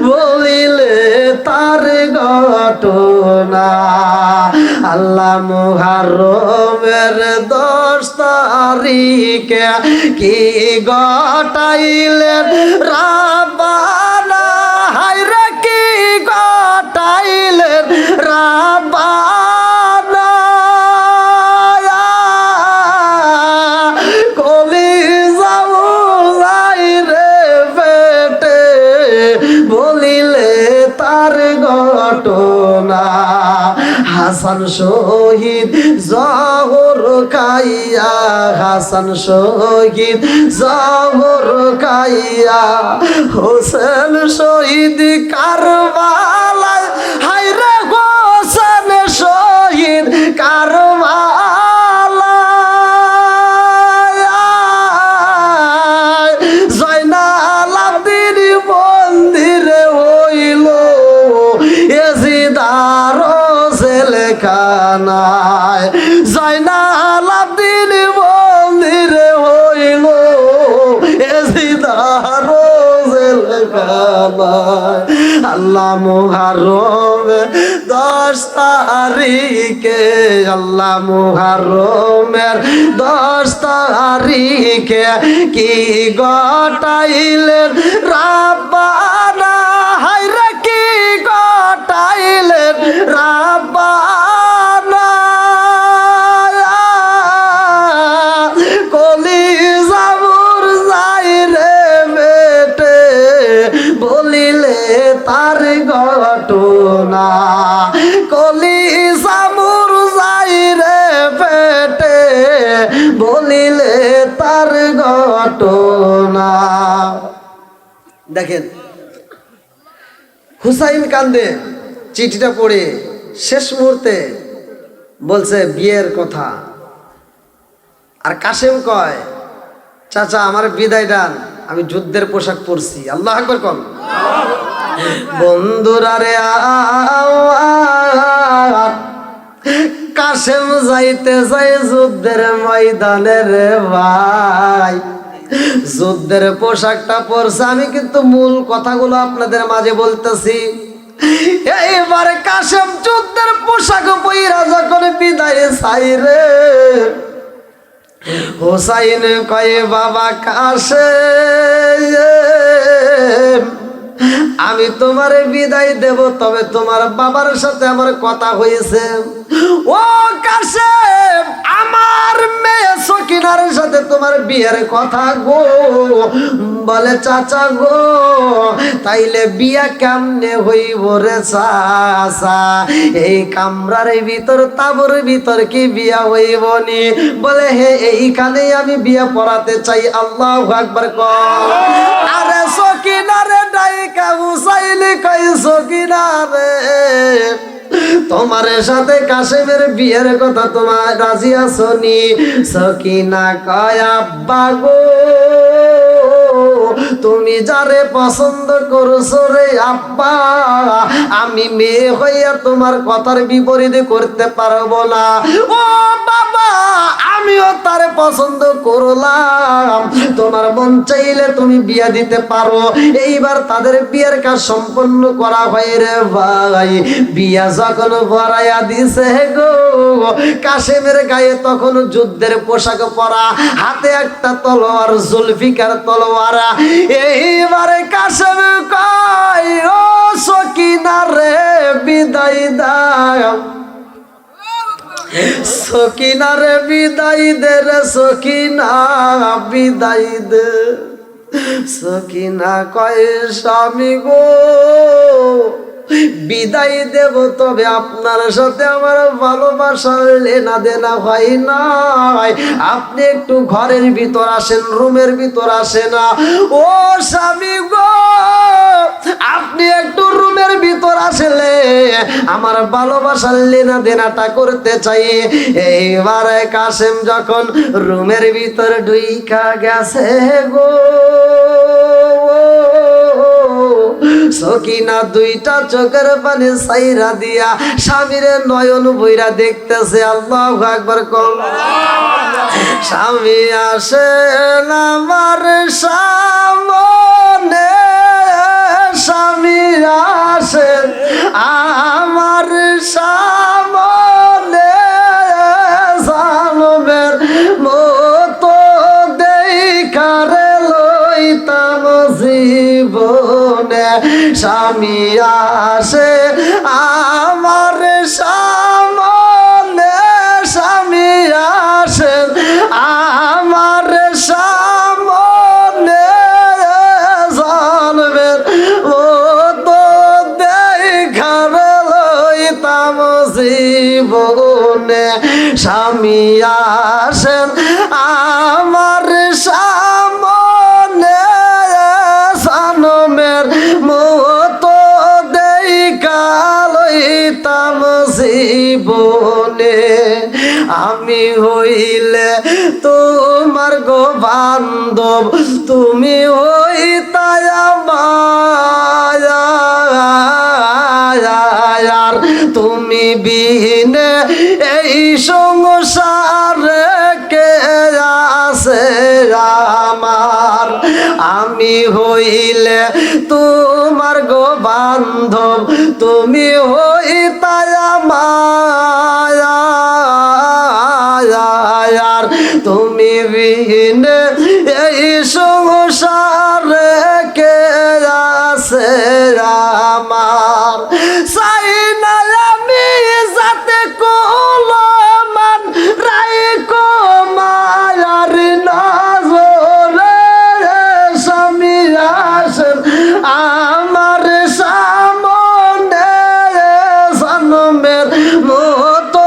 বলিলে তার ঘটনা। আল্লাহ মুহররমের 10 তারিখে কি ঘটাইলেন রাব্বানা, হায় রে কি ঘটাইলেন রাব্বানা। কলিজা মুরঝাই রে পেটে, বলিলে তার ঘটনা। হাসান শহীদ জহর খাইয়া, হাসান শহীদ জহর খাইয়া, হোসেন শহীদ কারবালায়, হায় রে হোসেন শহীদ কারবালায়। জয়নাল আবদিন মন্দিরে হইল এজিদার জেলখানায়, জয়নাল আবদিন মন্দিরে হইল এজিদার জেলখানায়। আল্লাহ মুহররম 10 তারিখে, আল্লাহ মুহররমের 10 তারিখে কি গটাইলেন রাব্বানা, হায়রে কি গটাইলেন রাব্বানা। কলিজা মোর যাই রে বেটে, বলিলে তার ঘটনা, কলিজা মোর যাই রে বেটে, বলিলে তার ঘটনা। দেখেন হুসাইন কান্দে চিঠিটা পড়ে শেষ মুহূর্তে বলছে বিয়ের কথা। আর কাসেম কয়, চাচা আমার বিদায় দান, আমি যুদ্ধের পোশাক পরছি। আল্লাহু আকবার কোন। বন্ধুরা রে কাসেম যাইতে যাই যুদ্ধের ময়দানে রে ভাই, যুদ্ধের পোশাকটা পরছে। আমি কিন্তু মূল কথাগুলো আপনাদের মাঝে বলতেছি। এইবার কাসেম যুদ্ধের পোশাক পইরা যখন বিদায় চাই রে, হোসাইন কয়ে বাবা কাসেম, আমি তোমারে বিদায় দেব, তবে তোমার বাবার সাথে আমার কথা হয়েছে। ও কাসেম, আমার মেয়ে সকিনার সাথে তোমার বিয়ের কথা গো। বলে চাচা গো, তাইলে বিয়া কেমনে হইব রে চাচা? এই কামরার ভিতর তাবুর ভিতর কি বিয়া হইব নি? বলে হে এইখানে আমি বিয়া পড়াতে চাই। আল্লাহু আকবার কর। আরে সকিনারে ডাইকা হুসাইনি কই, সকিনারে তোমার সাথে কাসেমের বিয়ের কথা তোমার রাজি আছো নি? সকিনা কয় আব্বা গো, তুমি যারে পছন্দ করছো রে আব্বা, আমি মেয়ে হইয়া তোমার কথার বিপরীত করতে পারবো না। ও বাবা, আমিও তারে পছন্দ করলাম, তোমার মন চাইলে তুমি বিয়া দিতে পারো। এইবার তাদের বিয়ের কাজ সম্পন্ন করা হয় রে ভাই। বিয়া যখন ভরাইয়া দিছে গো, কাসেমের গায়ে তখন যুদ্ধের পোশাক পরা, হাতে একটা তলোয়ার, জুলফিকার তলোয়ার। এইবারে কাসেম কয় ও সকিনা রে বিদায় দাও, সকিনা রে বিদায় দে রে, সকিনা বিদায় দে। সকিনা কয় স্বামী গো, বিদায় দেব, তবে আপনার সাথে আমার ভালোবাসার লেনা দেনা হয় নাই। আপনি একটু ঘরের ভিতর আসেন, রুমের ভিতর আসেন। ও স্বামী গো, আপনি একটু রুমের ভিতর আসলে আমার ভালোবাসার লেনা দেনাটা করতে চাই। এইবারে কাসেম যখন রুমের ভিতর ঢুইকা গেছে গো, সকিনা দুইটা চোখের পানি সাইরা দিয়া স্বামীর নয়ন বইরা দেখতেছে। আল্লাহু আকবার কর। স্বামী আসেন আমার সামনে, স্বামী আসেন আমার সামনে, জানবের মতো দেখারে লইতাম জীবনে। স্বামী আসে আমার সামনে, স্বামী আসেন আমার সামনে, জানবের মতো দেখার লইতাম জীবনে। স্বামী আসেন আমার সামনে, জানবের মতো দেখা লইতাম জীবনে। আমি হইলে তোমার গো বান্ধব, তুমি হইতাই আমার, তুমি বিনে এই সংসারে কে আছে আমার। আমি হইলে তোমার গো বান্ধব, তুমি হইতায় আমার, তুমি বিনে এই সংসারে কে আছে আমার। চাই না আমি যাতে কোলমান রাইকো মায়ার নজরে, স্বামী আসেন আমার সামনে, জন্মের মতো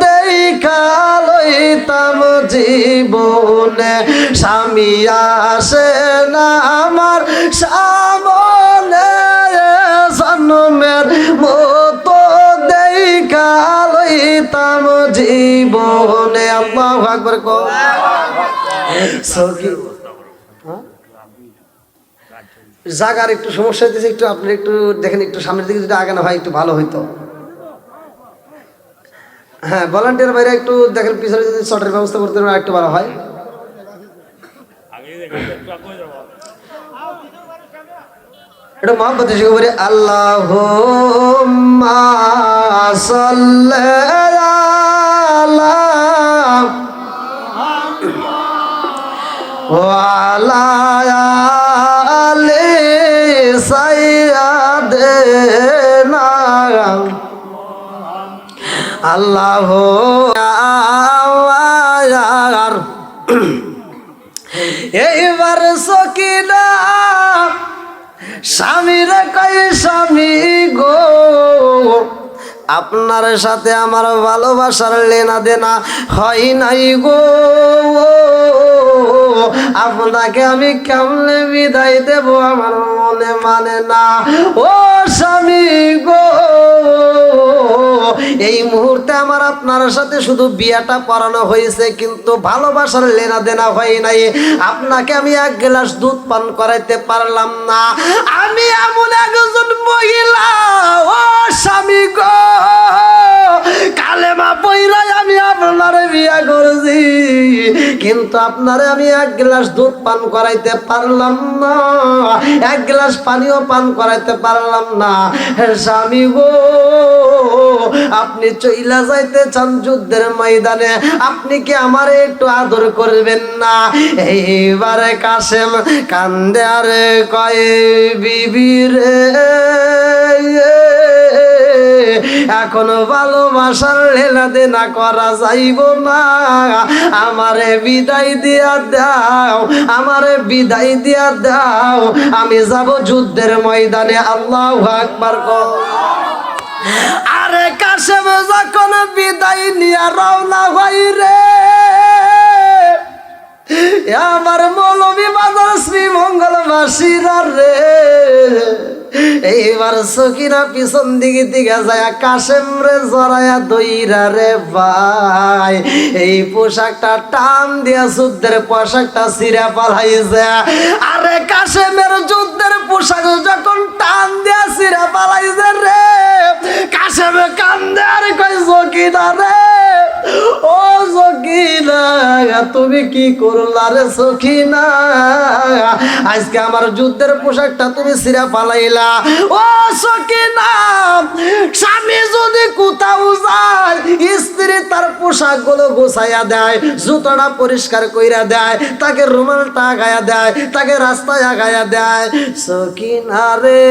দেখা লইতাম জীবনে। স্বামী আসেন আমার সামনে, জন্মের মতো দেখা লইতাম জীবনে। আল্লাহু আকবার। জাগার একটু সমস্যা হইতেছে, একটু আপনি একটু দেখেন, একটু সামনের দিকে যদি আগানো হয় একটু ভালো হইতো। হ্যাঁ, ভলান্টিয়ার বাইরে একটু দেখেন, পিছনে যদি শটের ব্যবস্থা করতে পারেন একটু ভালো হয়। এটা মহব্বত এসে বলে আল্লাহুম্মা সাল্লি আলা ওয়া আলা আলি সাইয়্যিদিনা আল্লাহু আকবার। এইবার সকিনা স্বামীর কই স্বামী গো, আপনার সাথে আমার ভালোবাসার লেনা দেনা হয় নাই গো, আপনাকে আমি কেমনে বিদায় দেব আমার মনে মানে না। ও স্বামী গো, এই মুহূর্তে আমার আপনার সাথে শুধু বিয়াটা পড়ানো হয়েছে, কিন্তু ভালোবাসার লেনা দেনা হয় নাই। আপনাকে আমি এক গ্লাস দুধ পান করাইতে পারলাম না। আমি এমন একজন মহিলা ও স্বামী গো, কালেমা পইরাই আমি আপনার বিয়া করছি, কিন্তু আপনারে আমি এক গ্লাস দুধ পান করাইতে পারলাম না, এক গ্লাস পানিও পান করাইতে পারলাম না। স্বামী গো, আপনি চইলা যাইতে চান যুদ্ধের ময়দানে, আপনি কি আমারে একটু আদর করবেন না? এইবারে কাশেম কান্দে আর কয় বিবি রে, এখনো ভালোবাসার লেনা দেনা করা যাইব না, আমারে বিদায় দিয়া দাও, আমারে বিদায় দিয়া দাও, আমি যাব যুদ্ধের ময়দানে। আল্লাহু আকবার। আরে কাশেম যখন বিদায় নিয়া রওনা হই রে, আমার মৌলভী বাজার শ্রী মঙ্গলবাসীরা রে, এইবার সকিনা পিছন দিকে দিকে যায় কাশেম রে জড়ায়া দইরা রে ভাই, এই পোশাকটা টান দিয়া যুদ্ধের পোশাকটা ছিঁড়া পালাইছে। আরে কাশেমের যুদ্ধের পোশাক যখন টান দিয়া ছিঁড়া পালাইছে রে, কাশেমে কান্দে আর কই সকিনা রে, ও সকিনা তুমি কি করলা রে সকিনা, আজকে আমার যুদ্ধের পোশাকটা তুমি ছিঁড়া পালাইলা। ও সকিনা, স্বামী যদি কোথাও যায়, স্ত্রী তার পোশাক গুলো গোছাইয়া দেয়, জুতোটা পরিষ্কার কইরা দেয়, তাকে রুমালটা আগায়া দেয়, তাকে রাস্তায় আগায়া দেয়। সকিনা রে,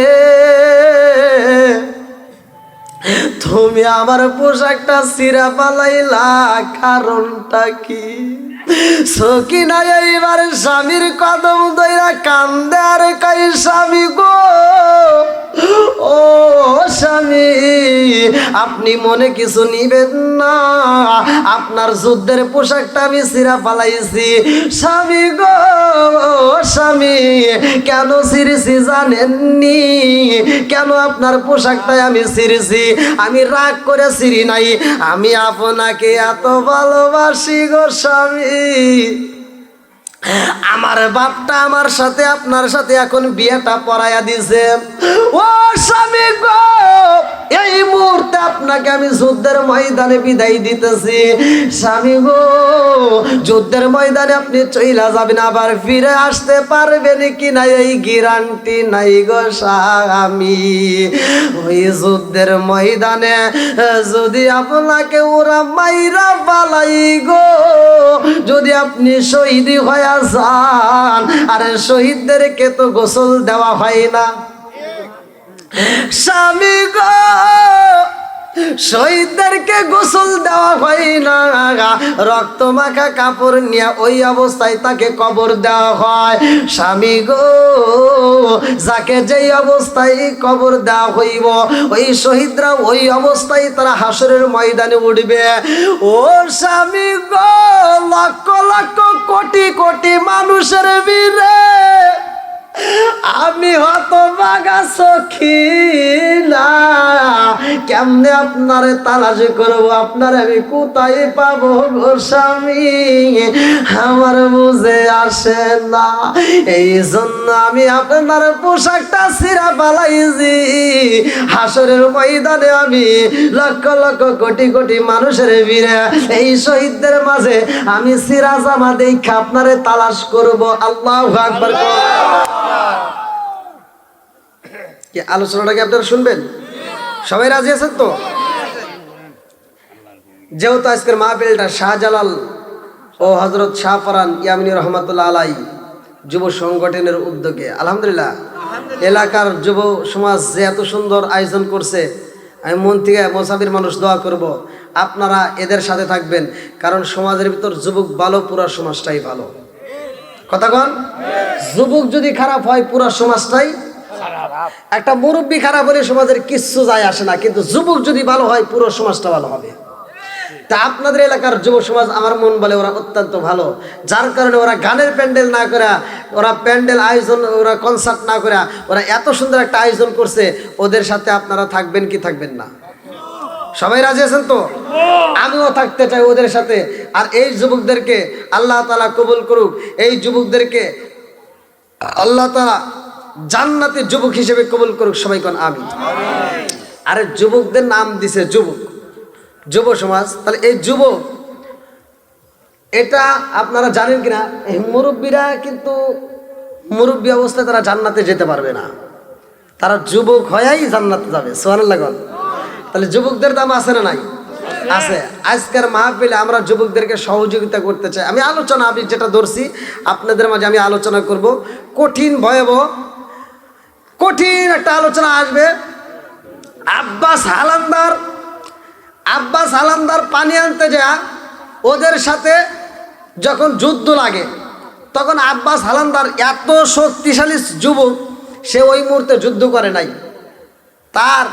তুমি আমার পোশাকটা ছিঁড়া পালাইলা, কারণটা কি? সকিনা এইবার স্বামীর কদম ধইরা কান্দে আর কই স্বামী গো, ও স্বামী আপনি মনে কিছু নিবেন না, আপনার যুদ্ধের পোশাকটা আমি ছিঁড়া পালাইছি। স্বামী গো, স্বামী কেন ছিঁড়েছি জানেননি? কেন আপনার পোশাকটাই আমি ছিঁড়েছি? আমি রাগ করে ছিঁড়ি নাই, আমি আপনাকে এত ভালোবাসি গো স্বামী। আমার বাপটা আমার সাথে আপনার সাথে এখন বিয়েটা পড়াইয়া দিছে। ও স্বামী গো, এই মুহূর্তে আপনাকে আমি যুদ্ধের ময়দানে বিদায় দিতেছি। স্বামী গো, যুদ্ধের ময়দানে আপনি চইলা যাবেন, আবার ফিরে আসতে পারবেন কিনা এই গ্যারান্টি নাই গো স্বামী। ওই যুদ্ধের ময়দানে যদি আপনাকে ওরা মাইরা পালাই গো, যদি আপনি শহীদ হয়ে যান, আরে শহীদদেরকে তো গোসল দেওয়া হয় না। স্বামী গো, শহীদদেরকে গোসল দেওয়া হয় না, রক্ত মাখা কাপড় নিয়ে ওই অবস্থায় তাকে কবর দেওয়া হয়। স্বামী গো, যাকে যেই অবস্থায় কবর দেওয়া হইব, ওই শহীদরা ওই অবস্থায় তারা হাসরের ময়দানে উঠবে। ও স্বামী গো, লক্ষ লক্ষ কোটি কোটি মানুষের বীরে আমি হতভাগা সখী না, কেমনে আপনারে তালাশ করবো, আপনার আমি কোথায় পাবো গো স্বামী, আমার বুঝে আসে না। এই জন্য আমি আপনার পোশাকটা ছিঁড়া পালাইছি। হাসরের ময়দানে আমি লক্ষ লক্ষ কোটি কোটি মানুষের ভিড়ে এই শহীদদের মাঝে আমি ছিঁড়া জামা দেখে আপনারে তালাশ করবো। আল্লাহু আকবার। কি আলোচনাটাকে আপনারা শুনবেন? সবাই রাজি আছেন তো? যেহেতু আজকের মাহফিলটা শাহজালাল ও হযরত শাহফরান ইয়ামিনী রহমাতুল্লাহ আলাই যুব সংগঠনের উদ্যোগে, আলহামদুলিল্লাহ এলাকার যুব সমাজ যে এত সুন্দর আয়োজন করছে, আমি মন থেকে মোসাফির মানুষ দোয়া করব আপনারা এদের সাথে থাকবেন, কারণ সমাজের ভিতর যুবক ভালো, পুরা সমাজটাই ভালো। কথা কন, যুবক যদি খারাপ হয় পুরা সমাজটাই একটা মুরব্বী খারাপ হলে সমাজের কিচ্ছু যায় আসে না, কিন্তু যুবক যদি ভালো হয় পুরো সমাজটা ভালো হবে। তা আপনাদের এলাকার যুব সমাজ আমার মন বলে ওরা অত্যন্ত ভালো, যার কারণে ওরা গানের প্যান্ডেল না করে, ওরা প্যান্ডেল আয়োজন, ওরা কনসার্ট না করে ওরা এত সুন্দর একটা আয়োজন করছে। ওদের সাথে আপনারা থাকবেন কি থাকবেন না? সবাই রাজি আছেন তো? আমিও থাকতে চাই ওদের সাথে। আর এই যুবকদেরকে আল্লাহ তাআলা কবুল করুক, এই যুবকদেরকে আল্লাহ তাআলা জান্নাতে যুবক হিসেবে কবুল করুক। সবাই কোন আমিন। আরে যুবকদের নাম দিছে যুবক, যুব সমাজ। তাহলে এই যুবক, এটা আপনারা জানেন কিনা, এই মুরব্বীরা কিন্তু মুরব্বী অবস্থায় তারা জান্নাতে যেতে পারবে না, তারা যুবক হয়েই জান্নাতে যাবে। সুবহানাল্লাহ। তাহলে যুবকদের দাম আছে না নাই? আছে। আজকের মাহফিলে আমরা যুবকদেরকে সহযোগিতা করতে চাই। আমি আলোচনা, আমি যেটা ধরছি আপনাদের মাঝে আমি আলোচনা করব। কঠিন ভয়াবহ কঠিন একটা আলোচনা আসবে। আব্বাস হালান্দার পানি আনতে যায় ওদের সাথে যখন যুদ্ধ লাগে, তখন আব্বাস হালান্দার এত শক্তিশালী যুবক, সে ওই মুহূর্তে যুদ্ধ করে নাই। তার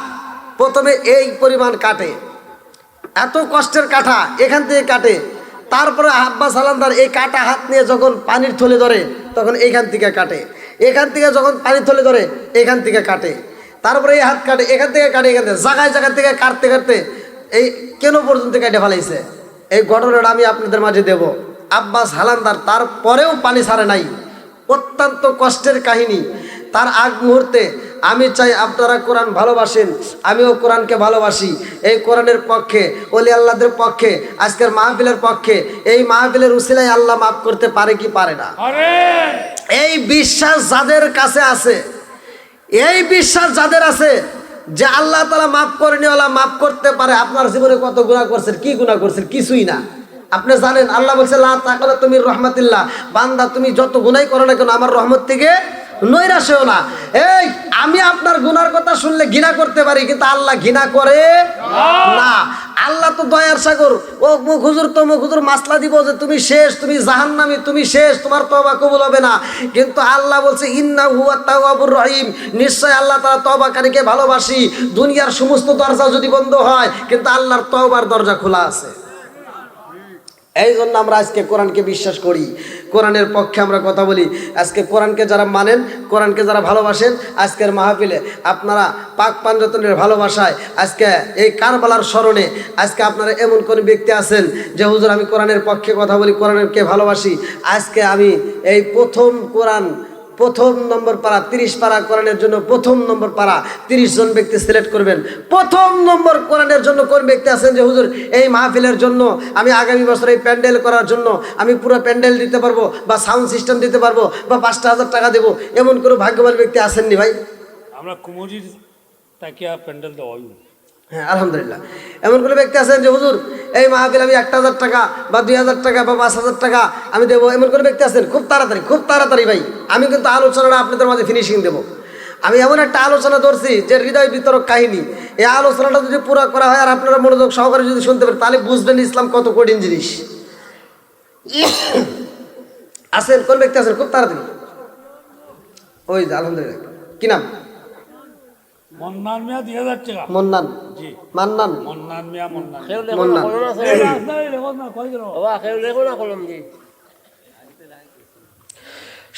প্রথমে এই পরিমাণ কাটে, এত কষ্টের কাঠা এখান থেকে কাটে, তারপরে আব্বাস হালান্দার এই কাটা হাত নিয়ে যখন পানির থলে ধরে তখন এইখান থেকে কাটে, এখান থেকে যখন পানির থলে ধরে এখান থেকে কাটে, তারপরে এই হাত কাটে, এখান থেকে কাটে, এখান থেকে জায়গায় জায়গা থেকে কাটতে কাটতে এই কেন পর্যন্ত কেটে ফেলাইছে। এই ঘটনাটা আমি আপনাদের মাঝে দেব। আব্বাস হালান্দার তারপরেও পানি ছাড়ে নাই, অত্যন্ত কষ্টের কাহিনী। তার আগ মুহূর্তে আমি চাই আপনারা কোরআন ভালোবাসেন, আমিও কোরআনকে ভালোবাসি। এই কোরআনের পক্ষে, ওলি আল্লাহদের পক্ষে, আজকের মাহফিলের পক্ষে, এই মাহফিলের উসিলায় আল্লাহ মাফ করতে পারে কি পারে না? এই বিশ্বাস যাদের কাছে আছে, এই বিশ্বাস যাদের আছে যে আল্লাহ তাআলা মাফ করেনিওয়ালা, মাফ করতে পারে। আপনার জীবনে কত গুনাহ করছেন, কি গুনাহ করছেন? কিছুই না। আপনি জানেন আল্লাহ বলছে লা তাকানাতু মির রাহমাতিল্লাহ, বান্দা তুমি যত গুনাহই করো না কেন আমার রহমত থেকে নৈরাশ হও না। এই আমি আপনার গুনার কথা শুনলে ঘৃণা করতে পারি, কিন্তু আল্লাহ ঘৃণা করে না। আল্লাহ তো দয়ার সাগর। ও মুখ হুজুর, তো মুখ হুজুর মাসলা দিব যে তুমি শেষ, তুমি জাহান্নামী, তুমি শেষ, তোমার তওবা কবুল হবে না। কিন্তু আল্লাহ বলছে ইন্নাহু হুয়াত তাওয়াবুর রহিম, নিশ্চয় আল্লাহ তাআলা তওবাকারীকে ভালোবাসি। দুনিয়ার সমস্ত দরজা যদি বন্ধ হয়, কিন্তু আল্লাহর তওবার দরজা খোলা আছে। এই জন্য আমরা আজকে কোরআনকে বিশ্বাস করি, কোরআনের পক্ষে আমরা কথা বলি। আজকে কোরআনকে যারা মানেন, কোরআনকে যারা ভালোবাসেন, আজকের মাহফিলে আপনারা পাক পাঞ্জাতনের ভালোবাসায়, আজকে এই কারবালার স্মরণে আজকে আপনারা এমন কোন ব্যক্তি আছেন যে হুজুর আমি কোরআনের পক্ষে কথা বলি, কোরআনকে ভালোবাসি। আজকে আমি এই প্রথম কোরআন প্রথম নম্বর পারা 30 পারা কোরআনের জন্য প্রথম নম্বর পারা 30 জন ব্যক্তি সিলেক্ট করবেন। প্রথম নম্বর কোরআনের জন্য কোন ব্যক্তি আছেন যে হুজুর এই মাহফিলের জন্য আমি আগামী বছর এই প্যান্ডেল করার জন্য আমি পুরো প্যান্ডেল দিতে পারবো বা সাউন্ড সিস্টেম দিতে পারবো বা 5,000 টাকা দেবো, এমন কোনো ভাগ্যবান ব্যক্তি আসেননি ভাই? আমরা কুমুরির তাকিয়া প্যান্ডেল দেওয়াই। হ্যাঁ আলহামদুলিল্লাহ। এমন কোনো ব্যক্তি আছেন যে হুজুর এই মাহফিল আমি 1,000 টাকা বা 2,000 টাকা বা 5,000 টাকা আমি দেবো, এমন কোনো ব্যক্তি আছেন? খুব তাড়াতাড়ি ভাই, আমি কিন্তু আলোচনাটা আপনাদের মাঝে ফিনিশিং দেবো। আমি এমন একটা আলোচনা ধরছি যে হৃদয় বিতরক কাহিনী। এই আলোচনাটা যদি পুরো করা হয় আর আপনারা মনোযোগ সহকারে যদি শুনতে পারেন তাহলে বুঝবেন ইসলাম কত কঠিন জিনিস। আছেন কোন ব্যক্তি আছেন? খুব তাড়াতাড়ি। ওই যে আলহামদুলিল্লাহ, কি নাম? মন্নান মিয়া 2,000 টাকা। মন্নান? জি মান্নান? মন্নান মিয়া মন্নান। মন্নান।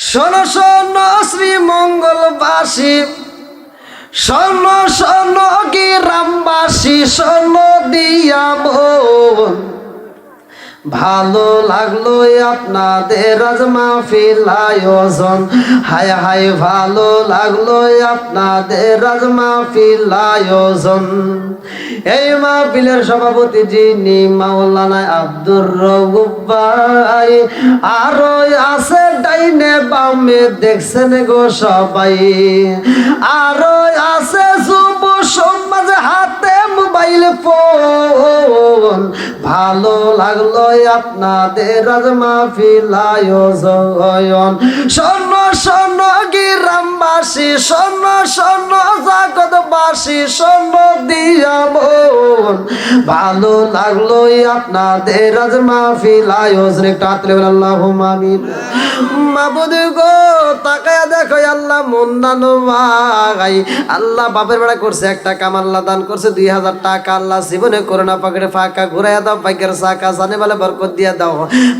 শোনো শোনো শ্রী মঙ্গলবাসী, শোনো শোনো গ্রামবাসী, শোনো দিয়া মন, ভালো লাগলো আপনাদের আজ মাহফিল আয়োজন, হায় হায় ভালো লাগলো আপনাদের আজ মাহফিল আয়োজন। এই মাহফিলের সভাপতি যিনি মাওলানা আব্দুর রউফ ভাই, আরো আছে ডাইনে বামে দেখছেন গো সবাই, আরো আছে যুব সমাজ হাতে মোবাইল ফোন, ভালো লাগলো আপনাদের আজ মাহফিল আয়োজন। শোনো শোনো গ্রামবাসী, শোনো শোনো জগৎবাসী, শোনো দিয়া মন, ভালো লাগলো আপনাদের আজ মাহফিল আয়োজন। একটু হাত তুলে বলেন আল্লাহুম্মা আমিন। মাবুদ গো তাকায়া দেখো আল্লাহ মন্নান ভাই, আল্লাহ বাপের বেড়া করছে 1 টাকা, আল্লাহ দান করছে 2,000 টাকা। আল্লাহ জীবনে করোনা পাকড়ে ফাঁকা ঘুরাইয়া দাও, পাইকার সাকা জানে বলে বরকত দিয়া দাও।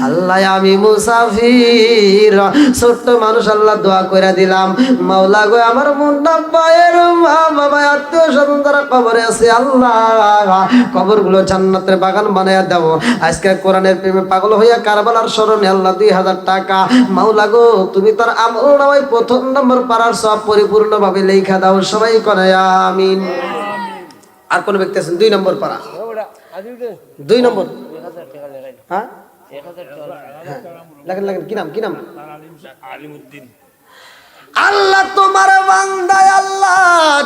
আল্লাহ আমি মুসাফির ছোট্ট মানুষ, আল্লাহ দোয়া করে দিলাম মাওলা গো আমার মুন্না ভাইয়ের মা বাবা আত্মীয় স্বজন যারা কবরে আছে আল্লাহ কবর গুলো জান্নাতের বাগান বানাইয়া দাও। আজকে কোরআনের প্রেমে পাগল হইয়া কারবালার স্মরণে আল্লাহ 2,000 টাকা মাওলা গো তুমি তার আমল নামায় প্রথম নম্বর পারার সব পরিপূর্ণ ভাবে লেখা দাও, সবাই করে আমিন। আর কোন ব্যক্তি আছেন 2 নম্বর পারা? 2 নম্বর। হ্যাঁ লাগেন লাগেন, কি নাম? কি নাম? আলিমউদ্দিন। আল্লাহ তোমার বান্দায় আল্লাহ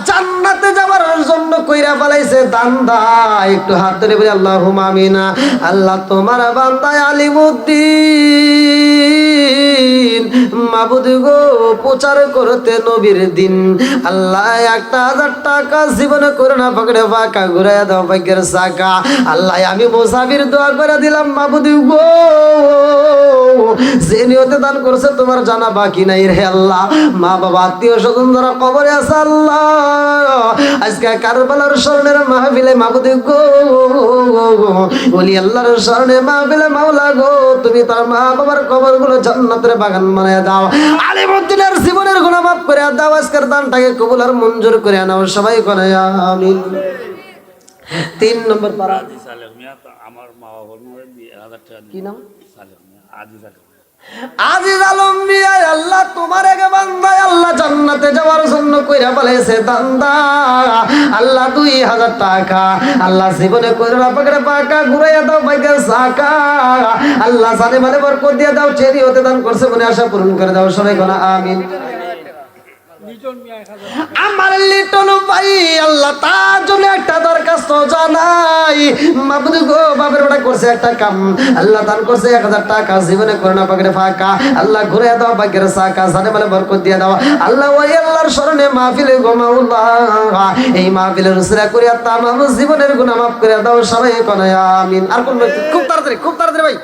জান্নাতে যাওয়ার জন্য কইরা ফেলাইছে দান্দা। একটু হাত ধরে বলি আল্লাহুম্মা আমিন। আল্লাহ তোমার বান্দায় আলিমউদ্দিন মাবুদ গো প্রচার করতে নবীর দিন, আল্লাহ 1,000 টাকা জীবনে করে না পকেটে ফাঁকা ঘুরাইয়া দাও ভাগ্যের চাকা। আল্লাহ আমি মুসাফির দোয়া করে দিলাম মাবুদ গো যে নিয়তে দান করছে তোমার জানা বাকি নাই রে আল্লাহ। মা বাবা আত্মীয় স্বজন যারা কবরে আছে আল্লাহ আজকে কারবালার স্মরণের মাহফিলে মাবুদ গো বলি আল্লাহর স্মরণে মাহফিলে মাওলা গো তুমি তার মা বাবার কবর গুলো জান্নাতের বাগান বানায় দাও। আলিমউদ্দিনের জীবনের গুনাহ মাফ করে দাও, আজকের দানটাকে কবুল আর মঞ্জুর করে নাও, সবাই করে আমিন। 3 নম্বর পারা আমার মা বাবার 1,000 টাকা। কি নাম? আজিজ আলম মিয়া। আল্লাহ তোমার এক বান্দায় আল্লাহ জান্নাতে যাওয়ার জন্য কইরা বলেছে দান্দা, আল্লাহ 2,000 টাকা আল্লাহ জীবনে কইরা পাকড়ে পাকা ঘুরাইয়া দাও ভাগ্যের চাকা। আল্লাহ জানে মানে বরকত দিয়া দাও, চেরি হতে দান করছে মনে আশা পূরণ করে দাও, সবাই কোনা আমিন। আমার লিটন ভাই আল্লাহ তার জন্য একটা দরখাস্ত জানাই মাবুদ গো বাপের বেটা করছে একটা কাম, আল্লাহ দান করছে 1,000 টাকা জীবনে করোনা পাকড়ে ফাঁকা, আল্লাহ ঘুরে দাও ভাগ্যের চাকা জানে মানে বরকত দিয়ে দাও। আল্লাহ ওই আল্লাহর স্মরণে মাহফিলে গো মাওলা এই মাহফিলের উসরা করিয়া তামাম জীবনের গুনাহ মাফ করে দাও, সবাই কোনা আমিন। আর কোন খুব তাড়াতাড়ি ভাই।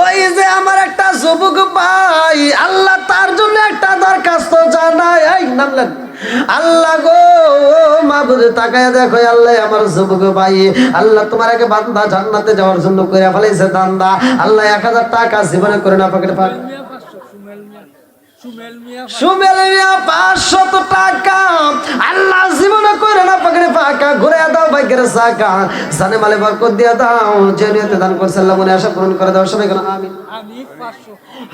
ওই যে আমার একটা যুবক ভাই আল্লাহ তার জন্য একটা দরখাস্ত জানায়, এই নামলেন আল্লাহ গো মাবুদ তাকায়া দেখো আল্লাহ আমার যুবক ভাই আল্লাহ তোমার আগে বান্দা জান্নাতে যাওয়ার জন্য কইরা ফেলাইছে দান্দা, আল্লাহ 1,000 টাকা জীবনে করে না পকেটে পাক। সুমেল মিয়া 500 টাকা আল্লাহ জীবনে করে না পকেটে ফাঁকা ঘুরে দাও ভাগ্যের চাকা জানে মালে বরকত দিয়ে দাও যে নিয়তে দান করছে আল্লাহ মনে আশা পূরণ করে দাও সবাই কেন আমিন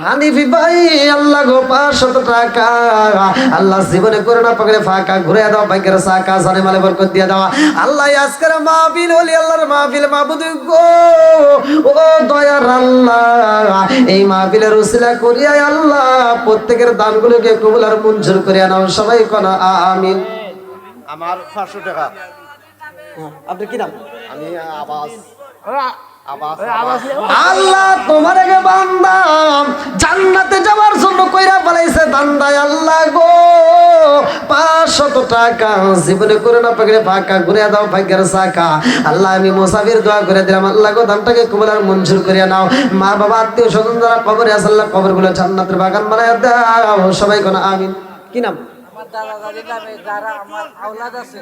হানিফি ভাই আল্লাহ গো 500 টাকা আল্লাহ জীবনে করে না পাকড়ে ফাঁকা ঘুরে দাও ভাগ্যের চাকা জানে মালে বরকত দিয়ে দাও আল্লাহ আজকের মাহফিল ওলি আল্লাহর মাহফিল মাবুদ গো ও দয়ার আল্লাহ এই মাহফিলের উসিলা করিয়া আল্লাহ প্রত্যেকের দানগুলোকে কবুল আর মঞ্জুর করিয়া নাও সবাই কোন আমিন আমার 500 টাকা। আপনি কি নাম আমি আবাস আল্লাহ তোমার আগে বান্দা জান্নাতে যাওয়ার জন্য কইরা বলাইছে দান্দায় আল্লাহ গো 500 টাকা জীবনে করে না পাকড়ে ফাঁকা ঘুরে দাও ভাগ্যের চাকা আল্লাহ আমি মুসাফির দোয়া করে দিলাম আল্লাহ গো দানটাকে কবুল আর মঞ্জুর করিয়া নাও মা বাবা আত্মীয় স্বজন যারা কবরে আছে আল্লাহ কবরগুলো জান্নাতের বাগান বানায়া দাও সবাই কোন আমিন কি নাম আমার দাদা দাদির নামে যারা আমার আওলাদ আছে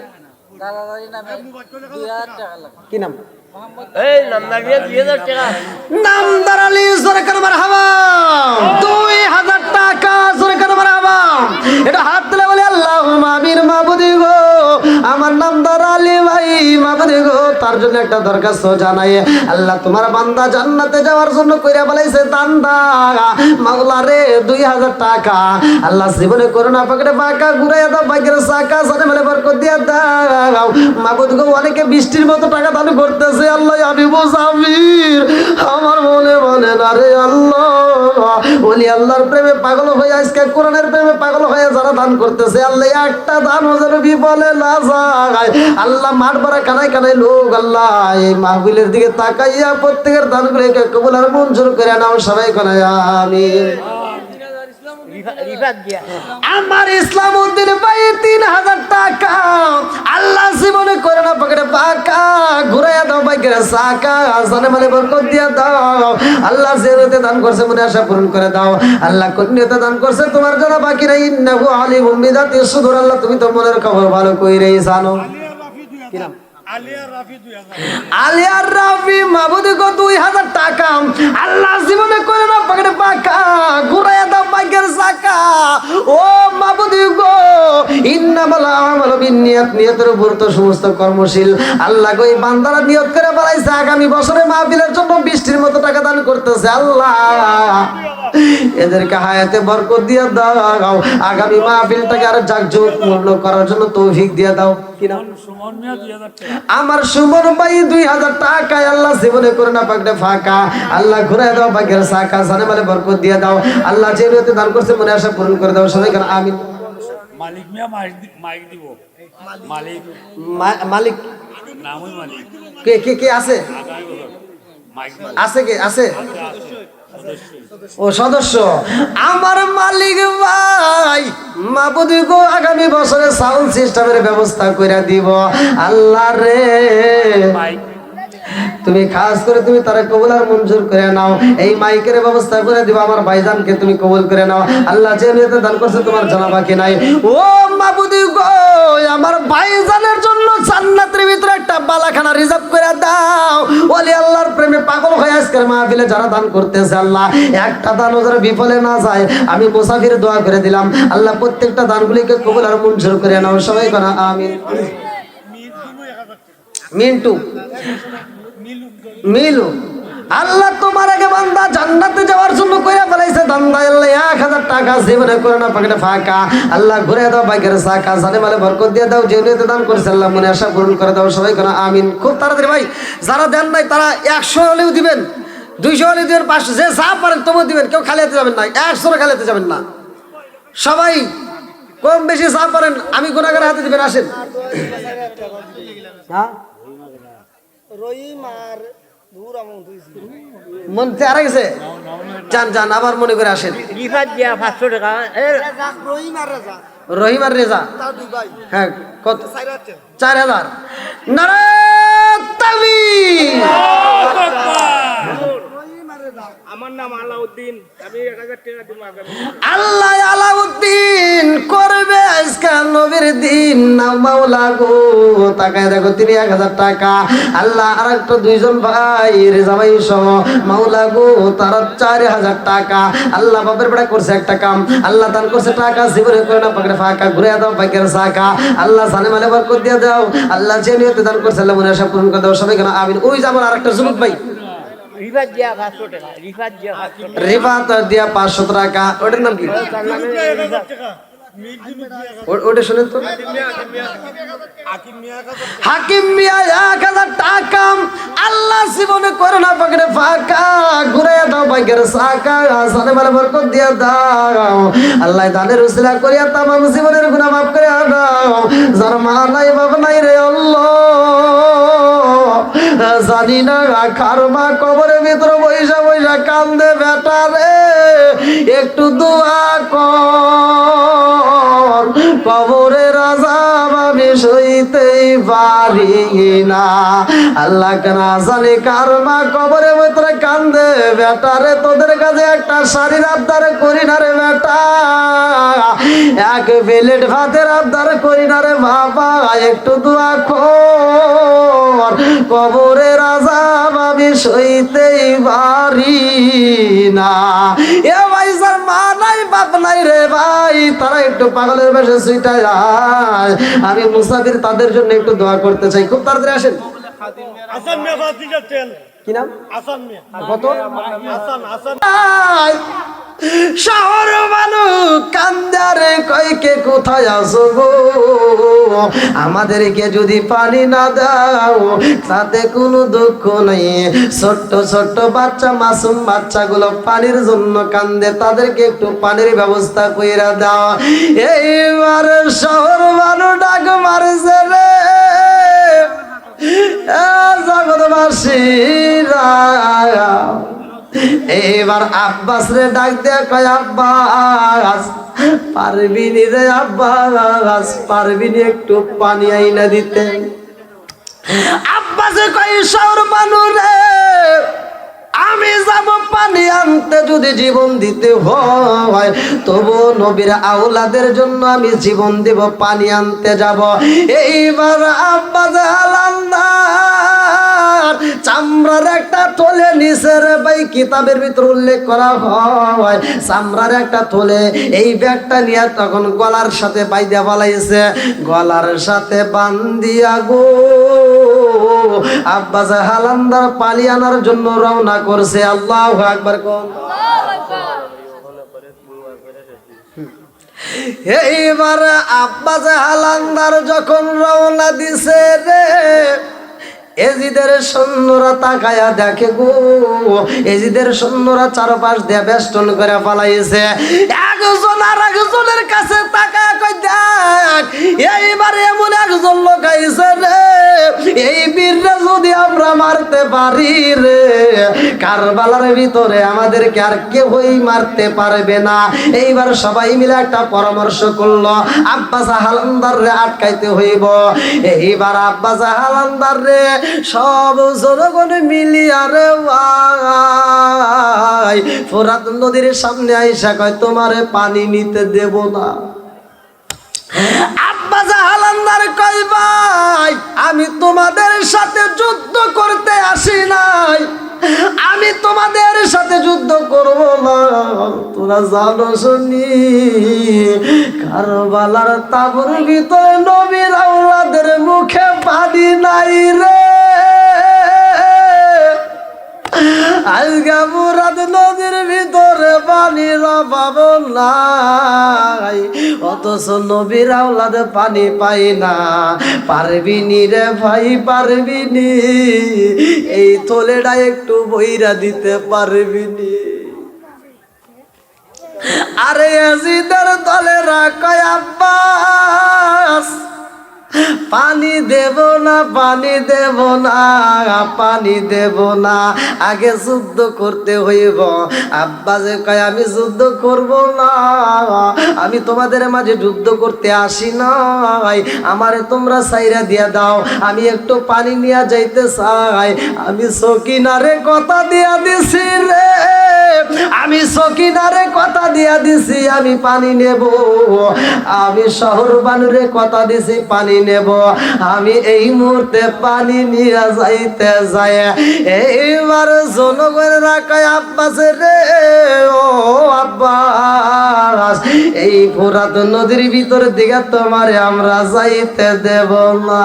দাদা দাদির নামে 2000 টাকা লাগে কি নাম মোহাম্মদ নামদার আলী সরকার মারহাবা 2000 টাকা সরকার মারহাবা এটা হাত তুলে বলে আল্লাহুম্মা আমিন মাবুদি গো আমার নামদার আলী ভাই মাবুদি গো তার জন্য একটা দরখাস্ত জানাই আল্লাহ তোমার বান্দা জান্নাতে যাওয়ার জন্য কইরা বলাইছে দান্দা মাওলা রে 2000 টাকা আল্লাহ জীবনে করোনা পাকড়ে বাঁকা ঘুরাইয়া দাও ভাগ্যের চাকা সাথে মেলে বরকত দিয়া দাও মাবুদ গো অনেকে বৃষ্টির মতো টাকা দান করতেছে আল্লাহ আমি মুসাফির আমার মনে মনে না রে আল্লাহ ওলি আল্লাহর প্রেমে পাগল হয়ে আজকে কোরআনের প্রেমে পাগল হয়ে যারা দান করতেছে আল্লাহ একটা দান যেন বিফলে না যায় আল্লাহ মাঠ ভরা কানায় কানায় লোক আল্লাহ এই মাহফিলের দিকে তাকাইয়া প্রত্যেকের দানগুলোকে কবুল আর মঞ্জুর করে নাও সবাই কোন আমিন আমার ইসলাম উদ্দিন ভাই 3000 টাকা আল্লাহ জীবনে করে না পকেটে পাকা ঘুরাইয়া দাও ভাগ্যের চাকা জানে মানে বরকত দিয়া দাও আল্লাহ যে নিয়তে দান করছে মনে আশা পূরণ করে দাও আল্লাহ কোন নিয়তে দান করছে তোমার জন্য বাকি নাই ইন্নাহু আলিমুম বিযাতি সুদূর আল্লাহ তুমি তো মনের খবর ভালো কইরেই জানো কি নাম আলিয়ার রাফি মাবুদ গো 2000 টাকা আল্লাহ জীবনে করে না পকেটে পাকা ঘুরাইয়া দাও ভাগ্যের চাকা ও মাবুদ গো ইন্নামাল আমালু বিন্নিয়াত নিয়তের উপর তো সমস্ত কর্মশীল আল্লাহ গো এই বান্দারা নিয়ত করে বলাইছে আগামী বছরে মাহফিলের জন্য বৃষ্টির মতো টাকা দান করতেছে আল্লাহ এদেরকে হায়াতে বরকত দিয়া দাও আগামী মাহফিলটাকে আরো জাঁকজমকপূর্ণ করার জন্য তৌফিক দিয়া দাও কি নাম সুমন মিয়া 2000 টাকা আমার সুমন ভাই 2000 টাকা আল্লাহ জীবনে করে না পাকড়ে ফাঁকা আল্লাহ ঘুরে দাও ভাগ্যের চাকা জানে মানে বরকত দিয়ে দাও আল্লাহ যে নিয়তে দান করছে মনে আশা পূরণ করে দাও সবাই কেন আমিন মালিক মিয়া মাইক দিব মালিক মালিক নামই মালিক কে কে কে আছে আগামী বছর মাইক আছে কে আছে ও সদস্য আমার মালিক ভাই মাবুদ গো আগামী বছরে সাউন্ড সিস্টেমের ব্যবস্থা করে দিব আল্লাহ রে মাইক তুমি খাস করে তুমি তারা কবুল আর মঞ্জুর করে নাও এই মাইকের ব্যবস্থা করে দিব আমার ভাইজানকে তুমি কবুল করে নাও আল্লাহ যে নিয়তে দান করছে তোমার জানা বাকি নাই ও মাবুদি গো আমার ভাইজানের জন্য জান্নাতের ভিতরে একটা বালাখানা রিজার্ভ করে দাও ওলি আল্লাহর প্রেমে পাগল হয়ে আজকের মাহফিলে যারা দান করতেছে আল্লাহ একটা দানও যারা বিফলে না যায় আমি মুসাফির দোয়া করে দিলাম আল্লাহ প্রত্যেকটা দানগুলিকে কবুল আর মঞ্জুর করে নাও সবাই কোন আমিন মিন্টু মিলু আল্লাহ তোমার আগে বান্দা জান্নাতে যাওয়ার জন্য কইরা ফেলাইছে দান্দা আল্লাহ 1000 টাকা জীবনে করে না পকেটে ফাঁকা আল্লাহ ঘুরে দাও ভাগ্যের চাকা জানে মালে বরকত দিয়ে দাও যে নিয়তে দান করছে আল্লাহ মনে আশা পূরণ করে দাও সবাই কোন আমিন খুব তাড়াতাড়ি ভাই যারা দেন নাই তারা 100 হলেও দিবেন 200 হলেও দিবেন 500 যে যা পারেন তবু দিবেন কেউ খালি হাতে যাবেন না 100 খালি হাতে যাবেন না সবাই কম বেশি যা পারেন আমি গুনাহগারের হাতে দিবেন আসেন হ্যাঁ রহিম আর মন হারা গেছে যান যান আবার মনে করে আসেন রিফাত দিয়া 500 টাকা রহিম আর রেজা হ্যাঁ কত 4000 নারায়ে তাকবীর আমার নাম আলাউদ্দিন আমি 1000 টাকা দিব আগামী আল্লাহ আলাউদ্দিন করবে আজকে নবীর দিন না মাওলা গো তাকায় দেখো তিনি 1000 টাকা আল্লাহ আর একটা দুইজন ভাই রেজাভাই সহ মাওলা গো তারা 4000 টাকা আল্লাহ বাপের বেড়া করছে একটা কাম আল্লাহ দান করছে টাকা জীবনে করে না পাকড়ে ফাঁকা ঘুরে দাও পাকের শাখা আল্লাহ জানে মালে বরকত দিয়ে দাও আল্লাহ যে নিয়তে দান করছে আল্লাহ মনে আশা পূরণ করে দাও সবাই কেন আমিন ওই যেমন আরেকটা যুবক ভাই রিফাত দিয়া 500 টাকা রিফাত দিয়া 500 টাকা রিফাত দিয়া 500 টাকা ওটার নাম কি ওটা শুনেন তো হাকিম মিয়া 1000 টাকা আল্লাহ জীবনে করে না পাকড়ে ফাঁকা ঘুরে দাও পাকের শাখা জানে মালে বরকত দিয়ে দাও আল্লাহ দানের উসিলা করিয়া তামাম জীবনের গুনাহ মাফ করে দাও যার মা নাই বাপ নাই রে আল্লাহ জানি না খারমা কবরের ভিতরে বৈশা বৈশা কান্দে বেটা রে একটু দোয়া কর কবরের আযাব আমি সইতেই পারি না আল্লাহ কেন জানি কারমা কবরের ভিতরে কান্দে বেটা রে তোদের কাছে একটা শাড়ির আবদার করি না রে বেটা এক প্লেট ভাতের আবদার করি না রে বাবা একটু দোয়া কর কবরের আযাব আমি সইতেই পারি না এ ভাই স্যার মা নাই বাপ নাই রে ভাই তারা একটু পাগলের বেশে সুইটা যায় আমি মুসাফির তাদের জন্য একটু দোয়া করতে চাই খুব তাড়াতাড়ি আসেন আসান মিয়া ফাতিকা তেল কি নাম আসান মিয়া কত আসান শহর মানুষ কান্দারে কইকে কোথায় আসো গো আমাদেরকে যদি পানি না দাও তাতে কোনো দুঃখ নেই ছোট্ট ছোট্ট বাচ্চা মাসুম বাচ্চাগুলো পানির জন্য কান্দে তাদেরকে একটু পানির ব্যবস্থা কইরা দাও এইবার শহর মানুষ ডাক মারছে রে জগৎবাসীরা এবার আব্বাস রে ডাক দেয়া কয় আব্বাস পারবি নি রে আব্বাস পারবি নি একটু পানি আইনা দিতে আব্বাসে কয় শহর মানুষ রে আমি যাব পানি আনতে যদি জীবন দিতে হয় তবু নবীর আওলাদের জন্য আমি জীবন দেব পানি আনতে যাব এইবার আব্বাস আলান্দার চামড়ার একটা থলে নিচের ভাই কিতাবের ভিতর উল্লেখ করা হয় চামড়ার একটা থলে এই ব্যাগটা নিয়ে তখন গলার সাথে বাইদা বালাইছে গলার সাথে বান্দিয়া গো আব্বাস হালান্দার পানি আনার জন্য রওনা করছে আল্লাহু আকবার কোন এইবার আব্বাস হালান্দার যখন রওনা দিছে রে এজিদের সৈন্যরা তাকায়া দেখে গো এজিদের সৈন্যরা চারপাশ দিয়ে বেষ্টন করে পালাইছে একজন আর একজনের কাছে তাকায়া কই দেখ এইবার এমন একজন লোক আইছে রে এই বীররা যদি আমরা মারতে পারি রে কারবালার ভিতরে আমাদেরকে আর কেউই মারতে পারবে না এইবার সবাই মিলে একটা পরামর্শ করলো আব্বাস হালান্দার রে আটকাইতে হইব এইবার আব্বাস হালান্দার রে সব জনগণ মিলিয়া রে ভাই ফোরাত নদীর সামনে আইসা কয় তোমারে পানি নিতে দেব না আব্বাস হালান্দার কয় ভাই আমি তোমাদের সাথে যুদ্ধ করতে আসি নাই আমি তোমাদের সাথে যুদ্ধ করব না তোরা জানো শুনি কারবালার তাবুর ভিতরে নবীর আওলাদের মুখে পানি নাই রে আজকে মুরাদ নদীর ভিতরে পানির অভাব নাই অথচ নবীর আওলাদে পানি পাই না পারবি নি রে ভাই পারবি নি এই থলেটা একটু বইরা দিতে পারবি নি আরে এজিদের দলেরা কয় আব্বাস পানি দেব না পানি দেব না, পানি দেব না, আগে যুদ্ধ করতে হইব। আব্বা যে কয় আমি যুদ্ধ করব না, আমি তোমাদের মাঝে যুদ্ধ করতে আসি নাই, আমারে তোমরা সাইরা দিয়া দাও, আমি একটু পানি নিয়ে যাইতে চাই। আমি সকিনারে কথা দিয়া দিছি রে, আমি সকিনারে কথা দিয়া দিছি আমি পানি নেব, আমি শহর বানুরে কথা দিছি পানি নেব, আমি এই মুহূর্তে পানি নিয়ে যাইতে যায়। এইবার জনগণেরা কয় আব্বাস রে, ও আব্বাস, এই ফোরাত নদীর ভিতর দিকে তোমারে আমরা যাইতে দেব না।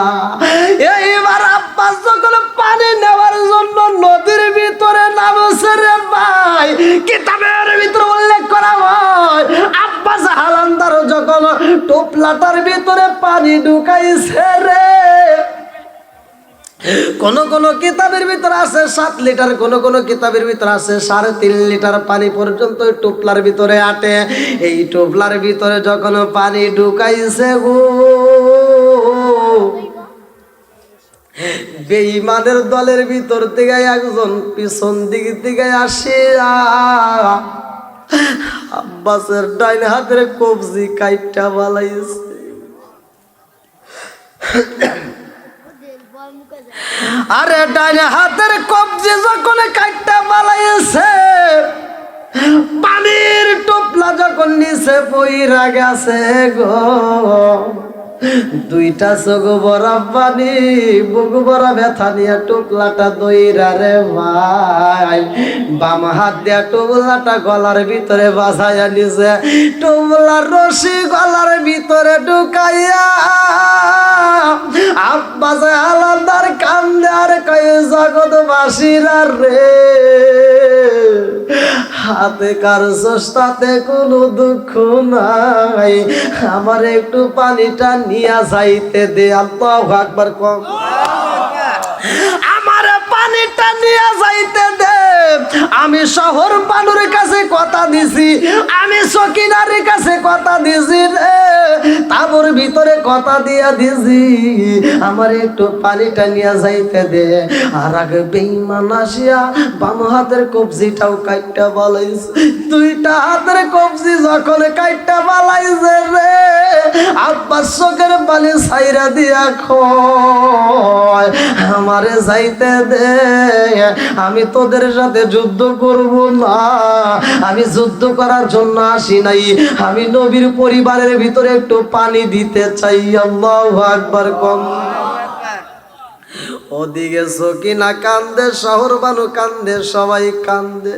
এইবার আব্বাস যখন পানি নেওয়ার জন্য নদীর ভিতরে নামছে রে ভাই, কিতাবের ভিতরে উল্লেখ করা হয় আব্বাস হালান্দার যখন টোপলাটার ভিতরে পানি ঢুকাইছে রে, কোন কোন কিতাবের ভিতরে আছে 7 লিটার, কোন কোন কিতাবের ভিতরে আছে 3.5 লিটার পানি পর্যন্ত ওই টোপলার ভিতরে আটে। এই টোপলার ভিতরে যখন পানি ঢুকাইছে গো, বেঈমানের দলের ভিতর থেকে একজন পিছন দিক থেকে আসিয়া আব্বাসের ডাইন হাতের কবজি কাইটা বালাইছে। আরে ডাইন হাতের কবজি যখন কাইটা বালাইছে, পানির টোপলা যখন নিচে পইরা গেছে গো, দুইটা চোখ বড় পানি, বুক বড় ব্যথা নিয়ে টোপলাটা দইরা রে ভাই, বাম হাত দিয়া টোপলাটা গলার ভিতরে বাসাইয়া নিছে, টোপলার রশি গলার ভিতরে ঢুকাইয়া আব্বাস হালাদার কান্দে আর কয়ে জগৎবাসীরা রে, হাতে কার সস্তাতে কোনো দুঃখ নাই, আমার একটু পানিটা নিয়ে যাইতে দে। আল্লাহু আকবার কম, আমার পানিটা নিয়ে যাইতে দে। আমি শহর বানুর কাছে কথা দিছি, আমি সকিনার কাছে কথা দিছি রে, তাবুর ভিতরে কথা দিয়া দিছি, আমার একটু পানিটা নিয়ে যাইতে দে। আর আগে বেঈমান আসিয়া বাম হাতের কবজিটাও কাইটা বালাইছে, দুইটা হাতের কবজি যখন কাইটা বালাইছে রে, আব্বাস চোখের পানি ছাইরা দিয়া কয় আমারে যাইতে দে, আমি তোদের সাথে যুদ্ধ করব না, আমি যুদ্ধ করার জন্য আসি নাই, আমি নবীর পরিবারের ভিতরে একটু পানি দিতে চাই। আল্লাহু আকবার কম। ওদিকে সকিনা কান্দে, শহর বানু কান্দে, সবাই কান্দে,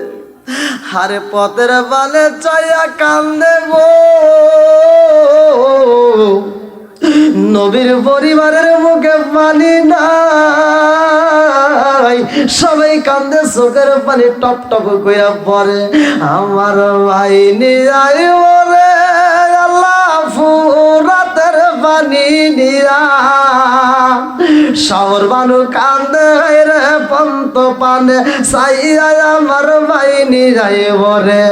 আরে পথের বালে চাইয়া কান্দে গো, নবীর পরিবারের মুখে পানি নাই, সবাই কান্দে, চোখের পানি টপ টপ কইরা পড়ে। আমার ভাই নিরাই ওরে আল্লাহ ফুরাতের পানি নিয়া, শহর বানু কান্দে রে পন্ত পানে সাইয়া, আমার ভাই নিরাই ওরে,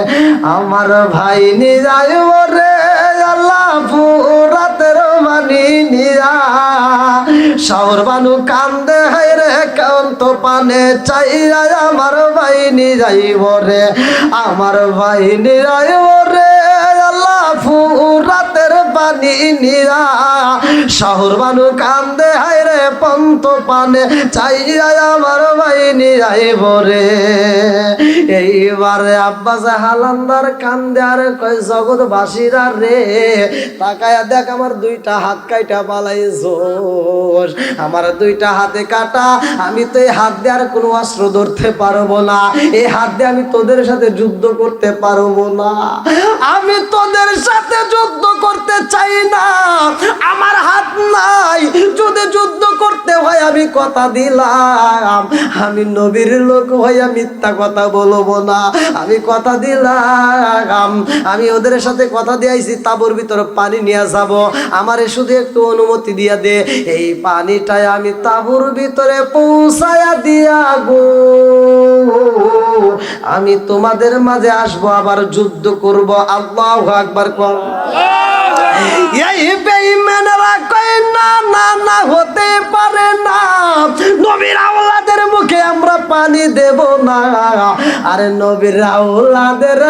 আমার ভাই নিরাই ওরে আল্লাহ ফুরাতের পানি নিয়া, শহর বানু কান্দে রে কান্ত পানে চাইয়া, আমার ভাই নিরাই ওরে, আমার ভাই নিরাই ওরে আল্লাহ ফুরাতের পানি নিয়া, শহর বানু কান্দে রে পন্ত পানে চাইয়া, আমার ভাই নিরাই ওরে। এইবারে আব্বাস হালান্দার কান্দে আর কয় জগৎবাসীরা রে, তাকায়া দেখ আমার দুইটা হাত কাইটা পালাইছো, আমার দুইটা হাতে কাটা, আমি তো এই হাত দিয়ে আর কোনো অস্ত্র ধরতে পারবো না, এই হাত দিয়ে আমি তোদের সাথে যুদ্ধ করতে পারবো না, আমি তোদের সাথে যুদ্ধ করতে চাই না, আমার হাত নাই, যদি যুদ্ধ করতে হয় আমি কথা দিলাম, আমি নবীর লোক হইয়া মিথ্যা কথা বলবো না, আমি কথা দিলাম, আমি ওদের সাথে কথা দিয়েছি তাবুর ভিতরে পানি নিয়ে যাব, আমারে শুধু একটু অনুমতি দিয়া দে, এই পানিটাই আমি তাবুর ভিতরে পৌঁছায়া দিয়া গো, আমি তোমাদের মাঝে আসবো, আবার যুদ্ধ করব। আল্লাহু আকবার কর। এই বেঈমানরা কয় না না না, হতে পারে না, পানি দেব না। আরে নবীর আওলাদের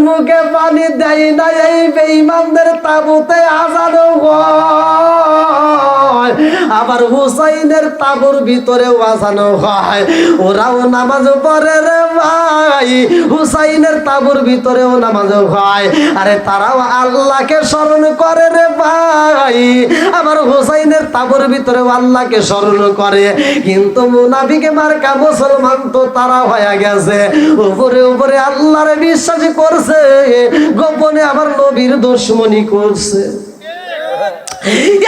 মুখে পানি দেয় না, এই বেঈমানদের তাবুতে আযান হয়, আবার হুসাইনের তাবুর ভিতরেও আযান হয়। ওরাও নামাজ পড়ে রে ভাই, হুসাইনের তাবুর ভিতরেও নামাজ হয়। আরে তারাও আল্লাহকে স্মরণ করে রে ভাই, আবার হুসাইনের তাবুর ভিতরেও আল্লাহকে স্মরণ করে। কিন্তু মুনাফিকে মার্কা মুসলমান তো তারা হয়ে গেছে, উপরে উপরে আল্লাহর বিশ্বাস করছে, গোপনে আবার নবীর দুশমনি করছে।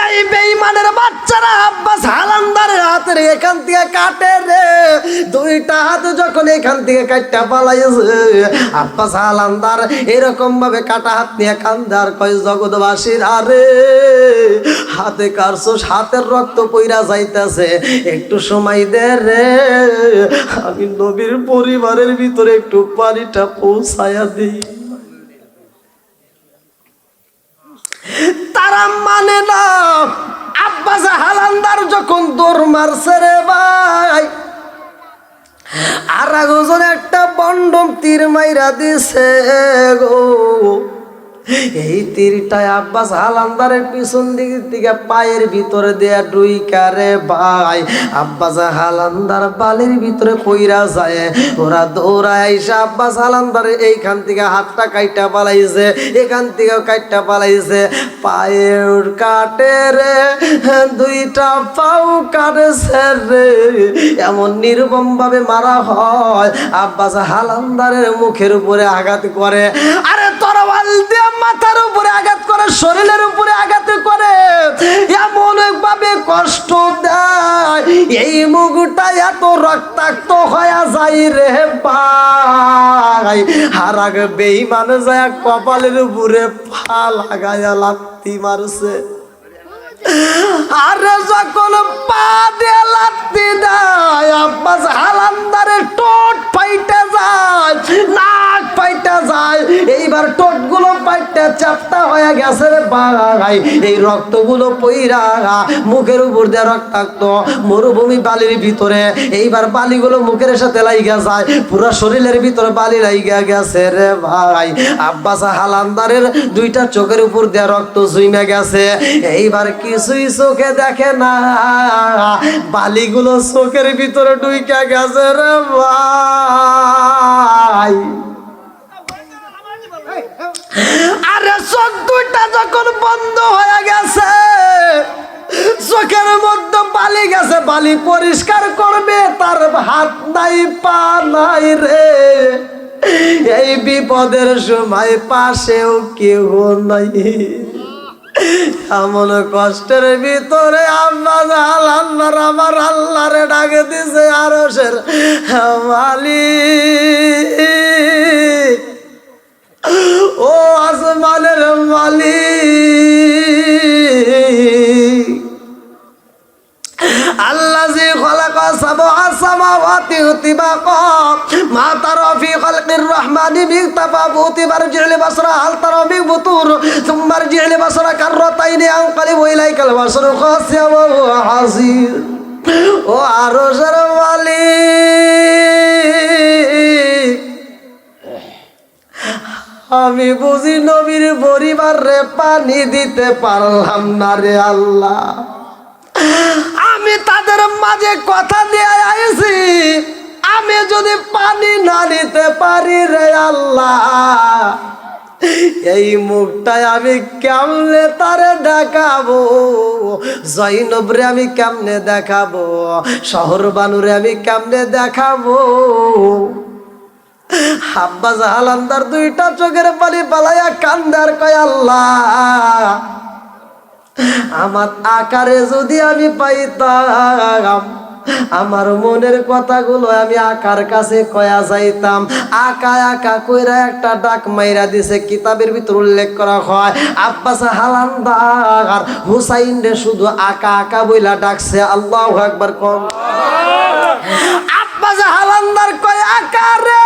এই বেঈমানের বাচ্চারা আব্বাস হালান্দারের হাতের এখান থেকে কাটে রে, দুইটা হাত যখন এখান থেকে কাটটা পালাইছে, আব্বাস হালান্দার এরকম ভাবে কাটা হাত নিয়ে কান্দার কয় জগৎবাসীর আরে হাতে কারছোস, হাতের রক্ত পইরা যাইতেছে, একটু সময় দে রে, আমি নবীর পরিবারের ভিতরে একটু পানিটা পৌঁছায়া দিই। তারা মানে না। আব্বাস হালান্দার যখন দৌড় মারছে রে ভাই, আর একজন একটা বন্ডম তীর মাইরা দিছে গো। এই তীরটায় আব্বাস হালান্দারের পিছন দিক থেকে পায়ের ভিতরে দেয়া ডুইকা রে ভাই, আব্বাস হালান্দার বালির ভিতরে পইরা যায়। ওরা দৌড়ায় আইসা আব্বাস হালান্দার এইখান থেকে হাতটা কাইটা পালাইছে, এখান থেকে কাইটা পালাইছে, পায়ের কাটে রে, দুইটা পাও কাটেছে রে, এমন নির্মম ভাবে মারা হয়। আব্বাস হালান্দারের মুখের উপরে আঘাত করে, আরে তরোয়াল দিয়ে মাথার উপরে আঘাত করে, শরীরের উপরে আঘাত করে, এমন ভাবে কষ্ট দেয়, এই মুখটা এত রক্তাক্ত হয়ে যায় রে ভাই। আর আগে বেঈমান যায় কপালের উপরে পা লাগায়া লাত্তি মারছে। আর যখন পা দিয়ে লাত্তি দেয়, আব্বাস হালান্দারের ঠোঁট ফাইটে যায়, নাক ফাইটে যায়, এইবার ঠোঁট গুলো ফাইটে চাপটা হয়ে গেছে রে ভাই। এই রক্তগুলো পইরা মুখের উপর দিয়ে রক্তাক্ত, মরুভূমি বালির ভিতরে এইবার বালিগুলো মুখের সাথে লাইগা যায়, পুরো শরীরের ভিতরে বালি লাইগা গেছে রে ভাই। আব্বাস হালান্দারের দুইটা চোখের উপর দিয়ে রক্ত জুইমে গেছে, এইবার কিছুই চোখে দেখে না, বালিগুলো চোখের ভিতরে ঢুইকা গেছে রে ভাই। আরে চোখ দুইটা যখন বন্ধ হয়ে গেছে, চোখের মধ্যে বালি গেছে, বালি পরিষ্কার করবে তার হাত নাই পা নাই রে, এই বিপদের সময় পাশেও কেউ নাই। এমন কষ্টের ভিতরে আব্বাস হালান্দার আমার আল্লাহরে ডাকে দিছে, আরশের মালিক, ও আসমানের মালিক, আল্লাযী খালাকা সাবআ সামাওয়াতি তিবাকা মা তারা ফি খালকির রহমানি মিন তাফাউতি মারজি'ল বাসরা হাল তারা মিন বুতুর সুম্মা মারজি'ল বাসরা কাররাতাইনি আনকালিবু ইলাইকাল বাসরু খাসিয়া ওয়া হুয়া হাসির। ও আরশের মালিক, আমি বুঝি নবীর পরিবারে পানি দিতে পারলাম না রে আল্লাহ, আমি তাদের মাঝে কথা দিয়ে আইছি, আমি যদি পানি না দিতে পারি রে আল্লাহ, এই মুখটাই আমি কেমনে তারে দেখাবো, জৈনবরে আমি কেমনে দেখাবো, শহর বানুরে আমি কেমনে দেখাবো। আব্বাস হালান্দার দুইটা চোখের পানি পালাইয়া কান্দার কয় আল্লাহ, আমার আকারে যদি আমি পাইতাম, আমার মনের কথাগুলো আমি আকার কাছে কয়া যাইতাম। আকা আকা কইরা একটা ডাক মাইরা দিছে, কিতাবের ভিতর উল্লেখ করা হয় আব্বাস হালান্দার হুসাইন রে শুধু আকা আকা বইলা ডাকছে। আল্লাহু আকবার কোন। আব্বাস হালান্দার কয় আকা রে,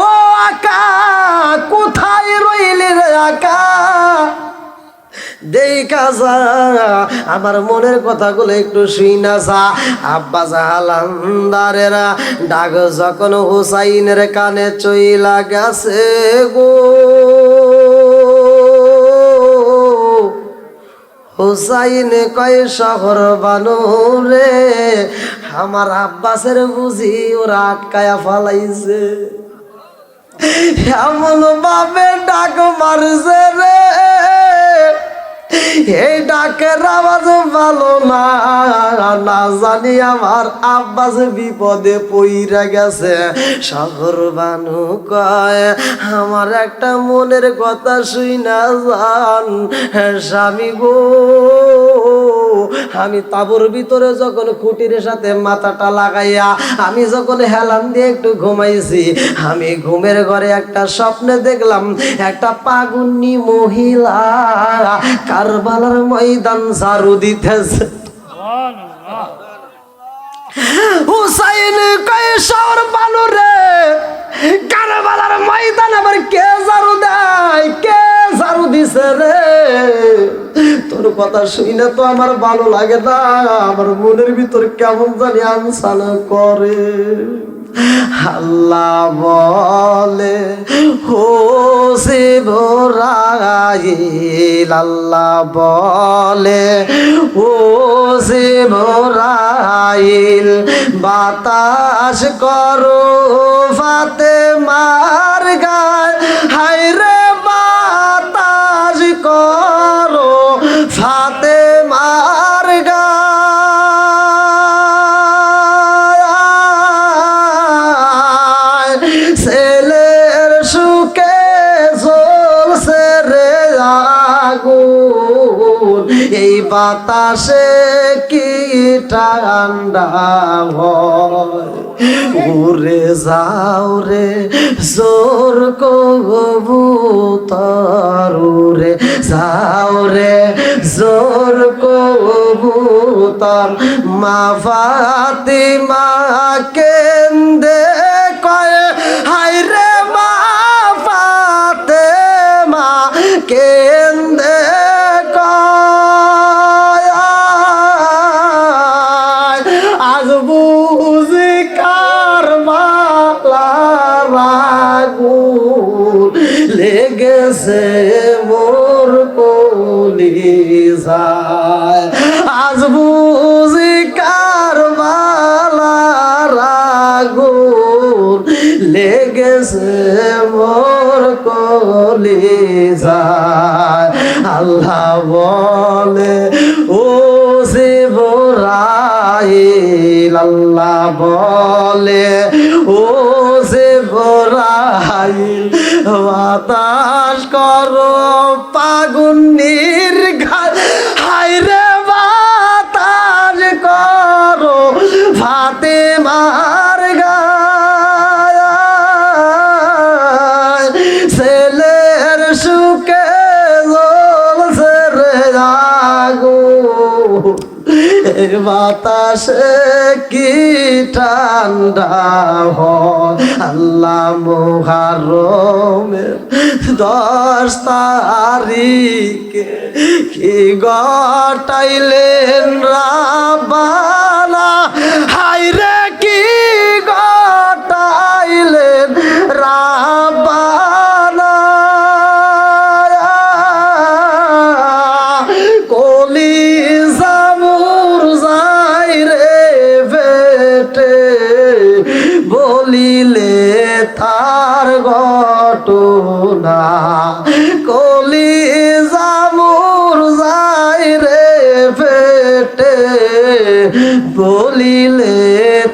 ও আকা কোথায় রইলি রে আকা, দেখা যা আমার মনের কথাগুলো একটু শুই না যা। আব্বা জাহালান্দারেরা ডাক যখন হুসাইনের কানে চইলা গেছে গো, হুসাইন কয় শহর বানু রে, আমার আব্বাসের বুঝি ওরা আটকায়া ফালাইছে। এমন ভাবে ডাক মারছে রে, এই ডাকের আওয়াজ ভালো না, না জানি আমার আব্বাস বিপদে পইরা গেছে। শহর বানু কয় আমার একটা মনের কথা শুই না জান স্বামী গো, আমি তাবুর ভিতরে যখন খুঁটির সাথে মাথাটা লাগাইয়া আমি যখন হেলান দিয়ে একটু ঘুমাইছি, আমি ঘুমের ঘরে একটা স্বপ্নে দেখলাম একটা পাগুন্নি মহিলা কারবালার ময়দান ঝাড়ু দিতেছে। হুসাইন কয় শহর বানু রে, কারবালার ময়দান আবার কে ঝাড়ু দেয়, কে ঝাড়ু দিছে রে? তোর কথা শুনে তো আমার ভালো লাগে না, আমার মনের ভিতর কেমন জানি আনসানা করে। আল্লাহ বলে হো জিবরাইল, আল্লাহ বলে ও জিবরাইল, বাতাস করো ফাতেমার গায়, হায়রে বাতাস করো ফাতেমার গায়, ছেলের সুখে জ্বলছে রে আগুন, এই বাতাসে কি ঠান্ডা হয়। উড়ে যাও রে জোর কবুতর, উড়ে যাও রে জোর কবুতর, মা ফাতিমা কেন্দে কয় হায়রে মা ফাতেমা কেন্দে কয়, আজ বুঝি কারবালার আগুন লেগেছে মোর কলিজায়, আজ বুঝি কারবালার আগুন লেগেছে মোর কলিজায়। আল্লাহ বলে ও জিবরাইল, আল্লাহ বলে ও জিবরাইল, বাতাস করো পাগুন্নির গায়, হায়রে বাতাস করো ফাতেমার গায়, ছেলের সুখে জ্বলছে রে আগুন, এই বাতাসে কি ঠান্ডা হয়। আল্লাহ মুহররমের 10 তারিখে কি গটাইলেন রাব্বানা, হায়রে কি গটাইলেন রাব্বানা, কলিজা মোর যাই রে বেটে, বলিলে তার ঘটনা, কলিজা মোর যাই রে বেটে, বলিলে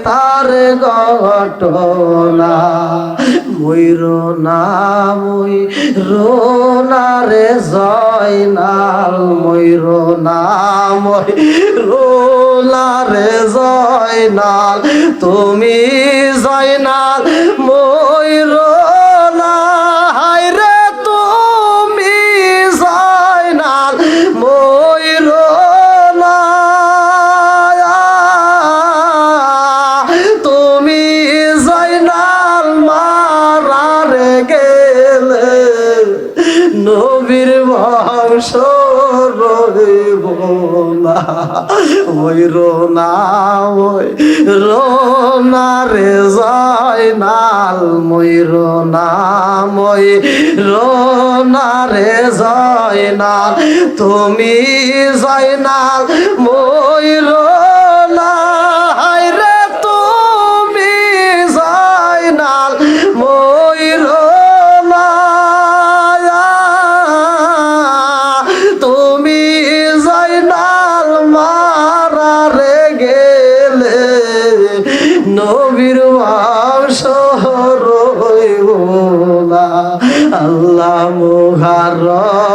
তার ঘটনা। ময়ূর না ময়ূর না রে জয়নাল, ময়ূর না ময়ূর না রে জয়নাল, তুমি জয়নাল ময়ূর না, হায়রে তুমি জয়নাল ময়ূর না, তুমি জয়নাল মারারে গেলে নবীর বংশ রইব না, ওই রোনা ওই রোনা রে জয়নাল, মই রোনা মই রোনা রে জয়নাল, তুমি জয়নাল মই রোনা, রে তুমি জয়নাল মই রোনা, তুমি জয়নাল মারা রে গেলে নবীর বংশ রইব না। আল্লাহ মুহররমের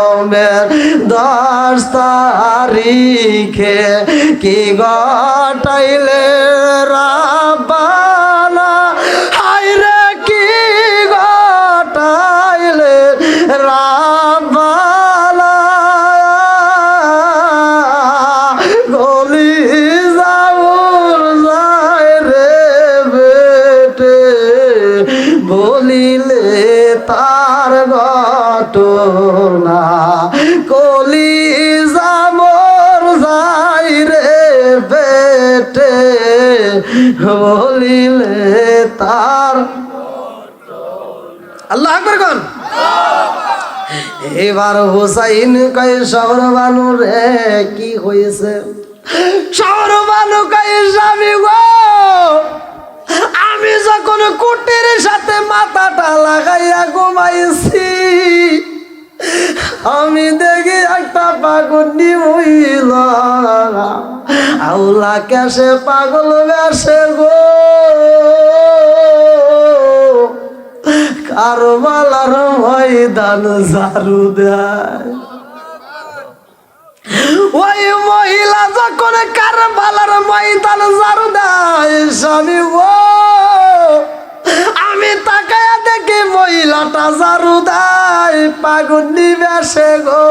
10 তারিখে কি ঘটাইলে রাব্বানা, হায়রে কি ঘটাইলে রাব্বানা, গলি যাবর যায় রে বেটে, বলিলে তার ঘটনা, কলি যাবর যায় রে বেটে, বলিলে তার। আল্লাহ আকবার কোন। এবার হুসাইন কই শহর বানু রে কি হয়েছে, শহর বানু কই স্বামী গো, আমি যখন কুটির সাথে মাথাটা লাগাইয়া ঘুমাইছি, আমি দেখি একটা পাগন্ডি মহিলা আউলা কেসে পাগল বেসে গো, কারবালার ময়দান ঝাড়ু দেয়। ওই মহিলা যখন কারবালার ময়দান ঝাড়ু দেয়, স্বামী গো আমি তাকায়া দেখি মহিলাটা ঝাড়ু দেয় পাগন্ডি বেসে গো,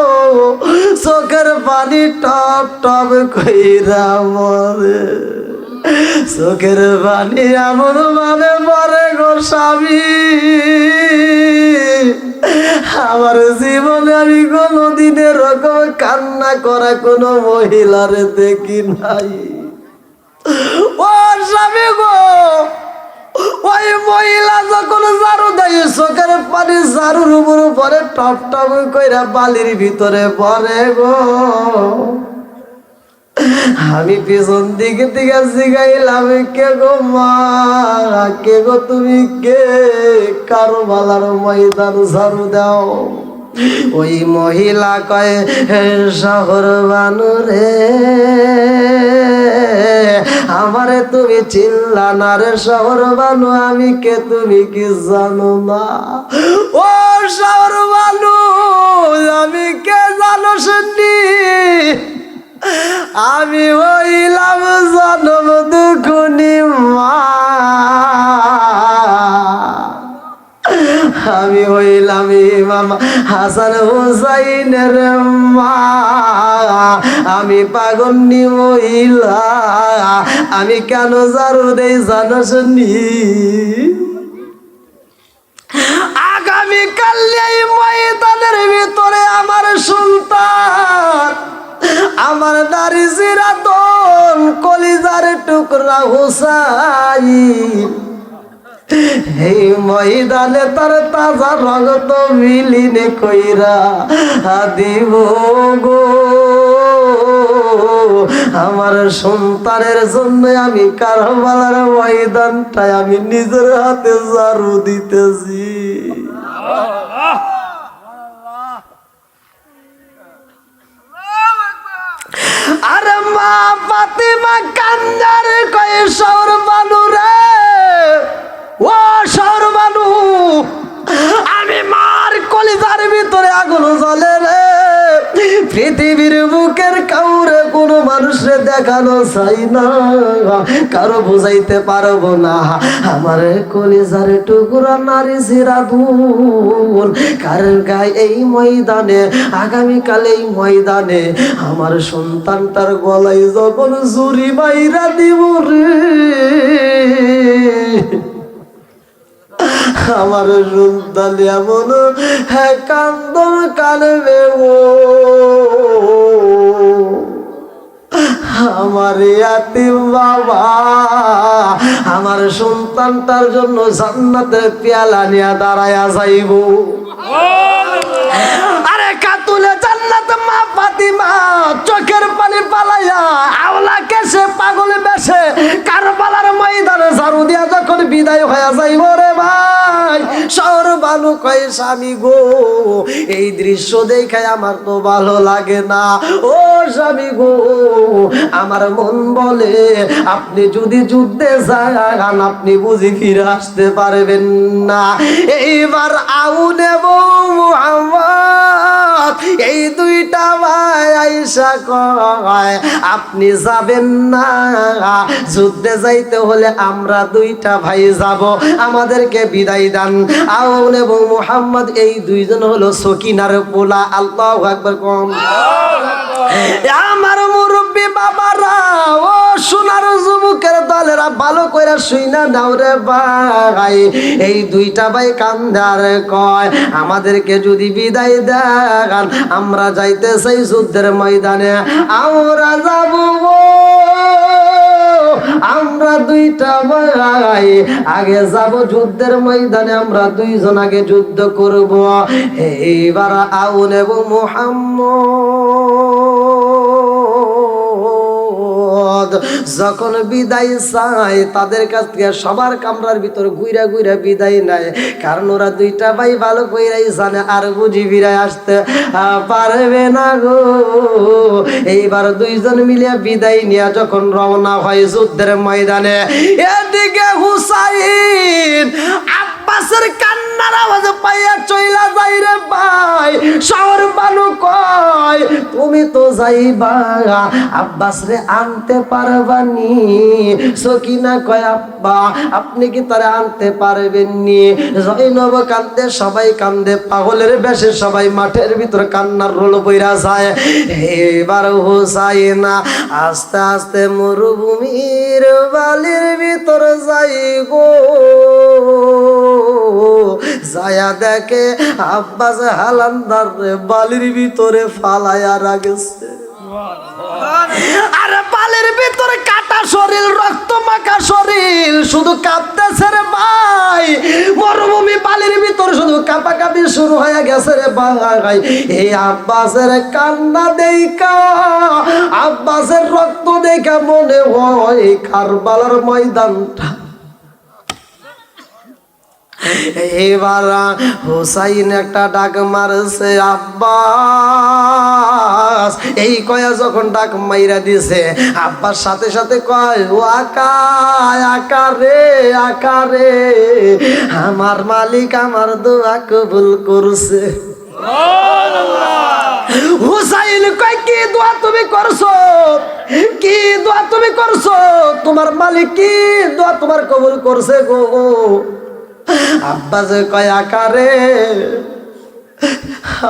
চোখের পানি টপ টপ কইরা মরে, চোখের পানি এমন ভাবে পরে গো স্বামী, আমার জীবনে আমি কোনোদিন এরকম কান্না করা কোনো মহিলারে দেখি নাই। ও স্বামী গো, ওই মহিলা যখন ঝাড়ু দেয় চোখের পানি ঝাড়ুর উপর পরে টপ টপ কইরা বালির ভিতরে পরে গো, আমি পিছন দিকে দিকে জিগাইলাম কে গো মা, কে গো তুমি কে, কারবালার ময়দান ঝাড়ু দাও। ওই মহিলা কয় শহর বানু রে, আমারে তুমি চিল্লা না রে শহর বানু, আমি কে তুমি কি জানো না, ও শহর বানু আমি কে জানো শুনি, আমি হইলাম জনম দুঃখনি মা, আমি হইলাম ইমাম হাসান হুসাইনের মা, আমি পাগন্ডি মহিলা, আমি কেন ঝাড়ু দেই জানো শুনি, আগামীকাল এই ময়দানের ভিতরে আমার সন্তান, আমার নারী জিরাতন কলিজার টুকরা হুসাইন, এই ময়দানে তার তাজা রক্ত মিলিনে কইরা দিব গো, আমার সন্তানের জন্য আমি কারবালার ময়দানটায় আমি নিজের হাতে ঝাড়ু দিতেছি। আরে মা ফাতিমা কান্দারে কয় শহর বানু রে, ও শহর বানু আমি মার কলিজার ভিতরে আগুন জ্বলে রে, পৃথিবীর বুকের কাউরে কোনো মানুষে দেখানো চাই না, কারো বুঝাইতে পারবো না, আমার কলিজার টুকরা নারী জিরাদুল কার গায়ে এই ময়দানে, আগামীকাল এই ময়দানে আমার সন্তানটার গলায় যখন জুরি বাইরা দিব রে, আমার সন্তান এমন হ্যাঁ কান্দন কানবে ও আমার ইয়াতিম বাবা আমার সন্তানটার জন্য জান্নাতের পেয়ালা নিয়ে দাঁড়ায়া যাইব। আরে কাতুলে জান্নাত মা ফাতিমা চোখের পানি পালাইয়া আওলা কেসে পাগল বেশে কারবালার ময়দানে ঝাড়ু দিয়া যখন বিদায় হয়ে যাইব রে ভাই, শহর ভালো কয় স্বামী গো এই দৃশ্য দেখে আমার তো ভালো লাগে না। ও স্বামী গো আমার মন বলে আপনি যদি যুদ্ধে যান আপনি বুঝি ফিরে আসতে পারবেন না। এইবার আউনে মুহাম্মদ এই দুইটা ভাই আইসা কয় আপনি যাবেন না, যুদ্ধে যাইতে হলে আমরা দুইটা ভাই যাব, আমাদেরকে বিদায় দান। আউন এবং মুহাম্মদ এই দুইজন হলো সকিনার পোলা। আল্লাহু আকবার কম। আমার মুরব্বী বাবারা ও সোনার যুবকের দলেরা ভালো কইরা শুইনা নাও রে ভাই, এই দুইটা ভাই কান্দে আর কয় আমাদেরকে যদি বিদায় দেন আমরা যাইতে চাই যুদ্ধের ময়দানে, আমরা যাব আমরা দুইটা ভাই আগে যাব যুদ্ধের ময়দানে, আমরা দুইজন আগে যুদ্ধ করব। এইবার আউন এবং মুহাম্মদ যখন বিদায় চায় তাদের কাছ থেকে সবার কামরার ভিতর ঘুরা ঘুরা বিদায় নেয়, কারণ ওরা দুইটা ভাই ভালো কইরাই জানে আর বুঝি ফিরাই আসতে পারবে না গো। এইবার দুইজন মিলে বিদায় নিয়ে যখন রওনা হয় যুদ্ধের ময়দানে, এদিকে হুসাইন আব্বাসের কান্নার আওয়াজ পাইয়া চইলা যাই রে ভাই, শহর বানু কয় তুমি তো যাইবা আব্বাস রে আনতে পারবানি? সকিনা কয় আব্বা আপনি কি তারে আনতে পারবেননি? জয়নব কান্দে, সবাই কান্দে, পাগলের বেশে সবাই মাঠের ভিতর কান্নার রোল বইরা যায়। এবার হুসাইনা আস্তে আস্তে মরুভূমির বালির ভিতর যাই গো, যায়া দেখে আব্বাস হালান্দার বালির ভিতরে ফালায়া রাখছে। আরে বালির ভিতরে কাটা শরীর, রক্ত মাখা শরীর, শুধু কাঁপতেছে রে ভাই। মরুভূমি বালির ভিতর শুধু কাঁপাকাঁপি শুরু হয়ে গেছে রে ভাই। এই আব্বাসের কান্না দেখা, আব্বাসের রক্ত দেখা মনে হয় কারবালার ময়দানটা। এবার হুসাইন একটা ডাক মারছে আব্বাস, এই কয়া যখন ডাক মাইরা দিছে আব্বাস সাথে সাথে কয় ও আকা, আকা রে, আকা রে, আমার মালিক আমার দোয়া কবুল করছে। হুসাইন কয় কি দোয়া তুমি করছো, কি দোয়া তুমি করছো, তোমার মালিক কি দোয়া তোমার কবুল করছে গো? আব্বাস কয় আকারে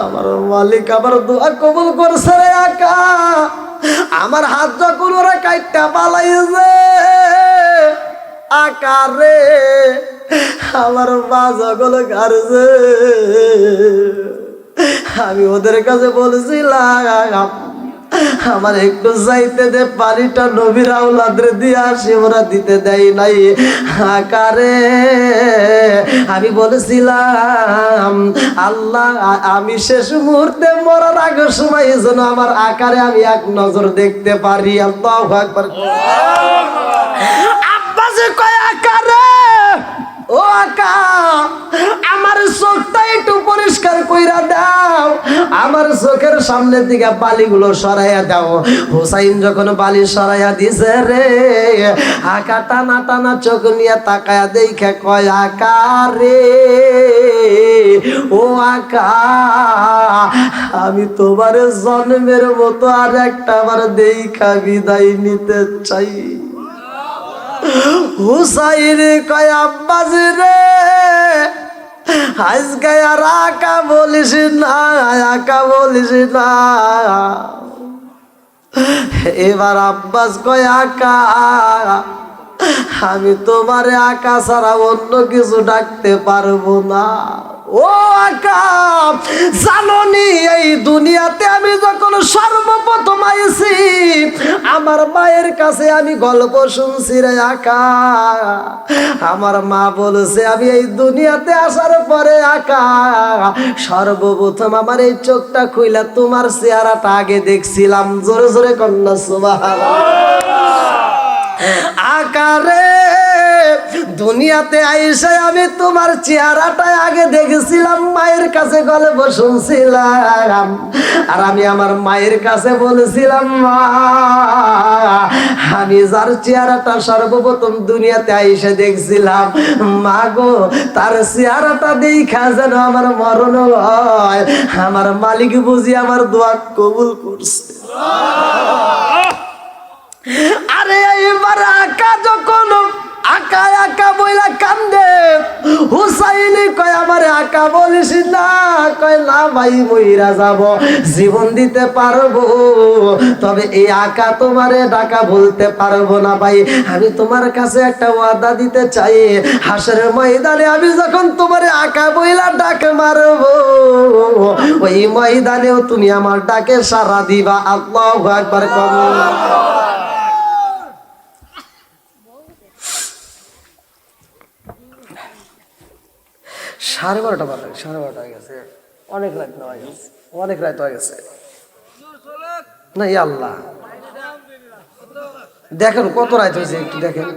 আমার মালিক আমার দোয়া কবুল করছে রে আকা, আমার হাত যখন ওরা কাইটা পালাইছে আকারে আমার বাজাগুলো কারছে, আমি ওদের কাছে বলছিলাম আমার একটু যাইতে দে, পানিটা নবীর আওলাদরে দিয়ে আসি, ওরা দিতে দেয় নাই। আকারে আমি বলেছিলাম আল্লাহ আমি শেষ মুহূর্তে মরার আগের সময় যেন আমার আকারে আমি এক নজর দেখতে পারি। আল্লাহু আকবার। আব্বাস কয় আকারে ও আকা আমার চোখটা একটু পরিষ্কার কইরা দাও, আমার চোখের সামনে দিকে বালিগুলো সরাইয়া দাও। হুসাইন যখন বালি সরাইয়া দিছে রে, আকা টানা টানা চোখ নিয়ে তাকায়া দেখে কয় আকা রে, ও আকা আমি তোমার জন্মের মতো আর একটা বার দেখা বিদায় নিতে চাই। হুসাইন কয় আব্বাস রে আজকে আর আকা বলিস না, আকা বলিস না। এবার আব্বাস কয় আকা আমি তোমারে আকা ছাড়া অন্য কিছু ডাকতে পারবো না। ও ও আকা, জাননি এই দুনিয়াতে আমি যখন সর্বপ্রথম আইছি আমার মায়ের কাছে আমি গল্প শুনছি রে আকা। আমার মা বলেছে আমি এই দুনিয়াতে আসার পরে আকা সর্বপ্রথম আমার এই চোখটা খুইলা তোমার চেহারাটা আগে দেখছিলাম। জোরে জোরে কন্যা সুবহানাল্লাহ। আকারে দুনিয়াতে আইসে আমি তোমার চেহারাটা আগে দেখেছিলাম, মায়ের কাছে গল্প শুনছিলাম, আর আমি আমার মায়ের কাছে বলেছিলাম মা আমি যার চেহারাটা সর্বপ্রথম দুনিয়াতে আইসে দেখছিলাম মা গো তার চেহারাটা দেখা যেন আমার মরণ হয়, আমার মালিক বুঝি আমার দোয়া কবুল করছে। আরে এইবার আকা যখন আকা আকা বইলা কান্দে, হুসাইনি কয় আমারে আকা বলিস না, কয় না ভাই মইরা যাব, জীবন দিতে পারবো, তবে এই আকা তোমারে ডাকা বলতে পারবো না ভাই। আমি তোমার কাছে একটা ওয়াদা দিতে চাই, হাসরের ময়দানে আমি যখন তোমারে আকা বইলা ডাক মারবো ওই ময়দানেও তুমি আমার ডাকে সাড়া দিবা। আল্লাহু আকবার। সাড়ে 12টা বাজে, 12:30 হয়ে গেছে, অনেক রাত হয়ে গেছে, অনেক রাত হয়ে গেছে। না ইয়া আল্লাহ, দেখেন কত রাত হয়েছে, একটু দেখেন।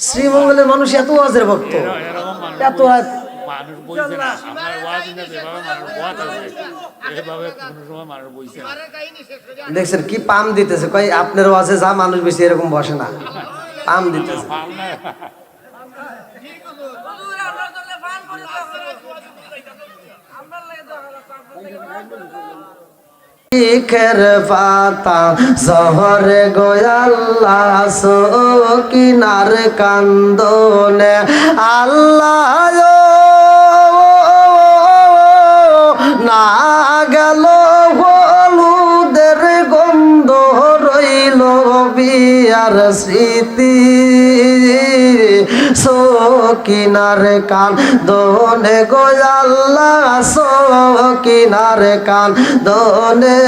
শ্রীমঙ্গলের মানুষ এত ওয়াজের ভক্ত, এত রাত মানুষ বইছে না, আমার ওয়াজ না যেভাবে মানুষ ওয়াজ আছে এভাবে কোনো সময় মানুষ বইছে না। দেখছেন কি পাম দিতেছে, কই আপনার ওয়াজে যা মানুষ বেশি এরকম বসে না, পাম দিতেছে। লিখের পাতা শহরে গোয়াল্লা কিনার কান্দনে আল্লাহ না গেল হলুদের গন্ধ রইল বিয়ার স্মৃতি সকিনার কান্দনে গোয়াল্লা সকিনার কান্দনে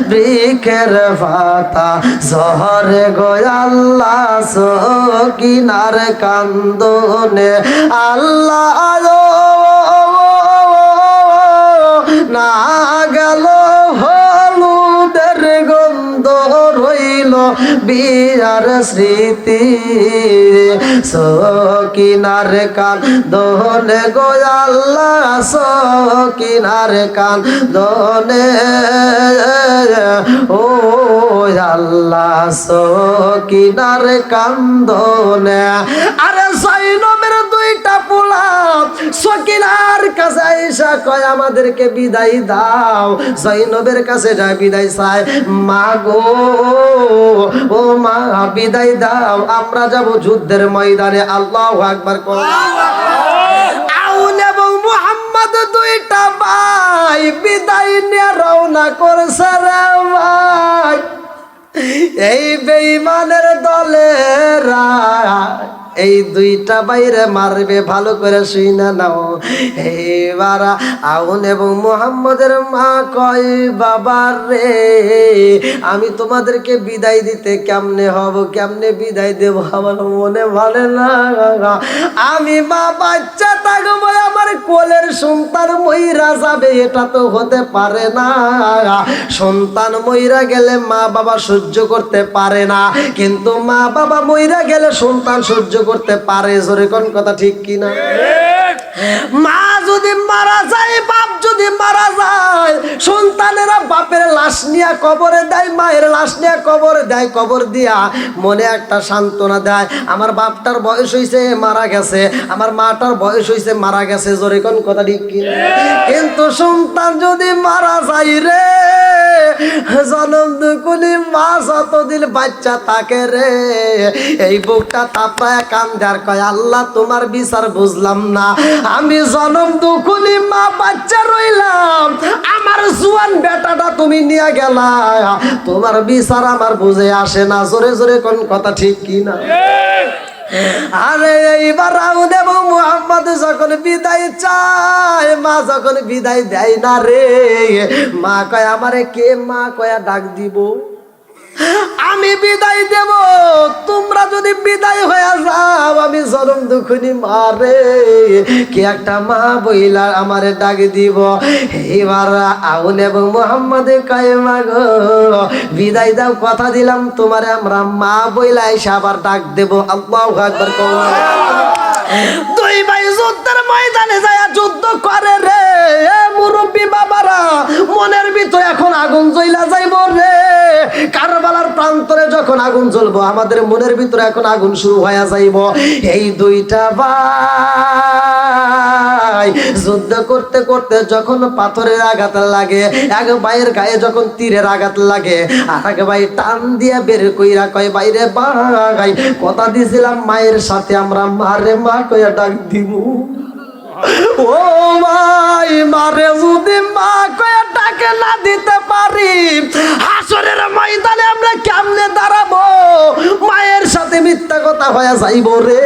বৃক্ষের পাতা শহরে গোয়াল্লা সকিনার কান্দনে আল্লাহ না গেল হলুদের গন্ধ রইল বিয়ার স্মৃতি সকিনার কান্দনে গোয়াল্লা সকিনার কান্দনে ও আল্লাহ সকিনার কান্দনে। আরে সৈনবের দুইটা পোলা সকিনার কাছে আইসা কয় আমাদেরকে বিদায় দাও, সৈনবের কাছে যা বিদায় চায়, মা গো ও মা বিদায় দাও, আমরা যাব যুদ্ধের ময়দানে। আল্লাহু আকবার। আউন এবং মুহাম্মদ দুইটা ভাই বিদায় নিয়ে রওনা করছে রে ভাই, এই বেঈমানের দলেরা এই দুইটা বাইরে মারবে, ভালো করে শুইনা নাও। এইবার আউন এবং মুহাম্মদের মা কয় বাবা রে আমি তোমাদেরকে বিদায় দিতে কেমনে হব, কেমনে বিদায় দেব, আমার মনে ভালো না, আমি মা বাচ্চা থাকবো, আমার কোলের সন্তান মইরা যাবে, এটা তো হতে পারে না। সন্তান মইরা গেলে মা বাবা সহ্য করতে পারে না, কিন্তু মা বাবা মইরা গেলে সন্তান সহ্য করতে পারে। জোরে কোন কথা ঠিক কিনা? মা যদি মারা যায়, বাপ যদি মারা যায়, সন্তানেরা বাপের লাশ নিয়ে কবরে দেয়, মায়ের লাশ নিয়ে কবরে দেয়, কবর দিয়া মনে একটা সান্ত্বনা দেয়, আমার বাপটার বয়স হইছে মারা গেছে, আমার মাটার বয়স হইছে মারা গেছে। জোরে কোন কথা ঠিক কিনা? কিন্তু সন্তান যদি মারা যায় রে জনম দুকুলি মা যতদিন বাচ্চা থাকে রে, এই বুকটা তাপায় কান্দার কয় আল্লাহ তোমার বিচার বুঝলাম না, আমি জনম দুকুলি মা বাচ্চা রইলাম, আমার জুয়ান বেটাটা তুমি নিয়ে গেলা, তোমার বিচার আমার বুঝে আসে না। জোরে জোরে কোন কথা ঠিক কি না? আরে এইবার দেব মুহাম্মদ যখন বিদায় চায়, মা যখন বিদায় দেয় না রে, মা কয় আমারে কে মা কয়া ডাক দিব, আমি বিদায় দেব, তোমরা যদি বিদায় হয়ে যাও আমি জনম দুখুনি মারে কে একটা মা বইলা আমারে ডাক দিব। এবার আউন এবং মুহাম্মদ কয় মা গো বিদায় দাও, কথা দিলাম তোমারে আমরা মা বইলা এসে আবার ডাক দেব। আল্লাহু আকবার। দুই ভাই যুদ্ধের ময়দানে যায় যুদ্ধ করে রে, মুরব্বী বাবারা মনের ভিতরে এখন আগুন জ্বলা যাইব রে, কারবালার প্রান্তরে যখন আগুন জ্বলবো আমাদের মনের ভিতরে এখন আগুন শুরু হয়ে যাইব। এই দুইটা ভাই যুদ্ধ করতে করতে যখন পাথরের আঘাত লাগে, এক ভাইয়ের গায়ে যখন তীরের আঘাত লাগে, আর এক ভাই টান দিয়া বের কইরা কয় বাইরে ভাই কথা দিছিলাম মায়ের সাথে আমরা মারে মা কইয়া ডাক দিব। ও ভাই মারে যদি মা কইয়া ডাকে না দিতে পারি, হাসরের ময়দানে আমরা কেমনে দাঁড়াবো? মায়ের সাথে মিথ্যা কথা হয়ে যাইব রে,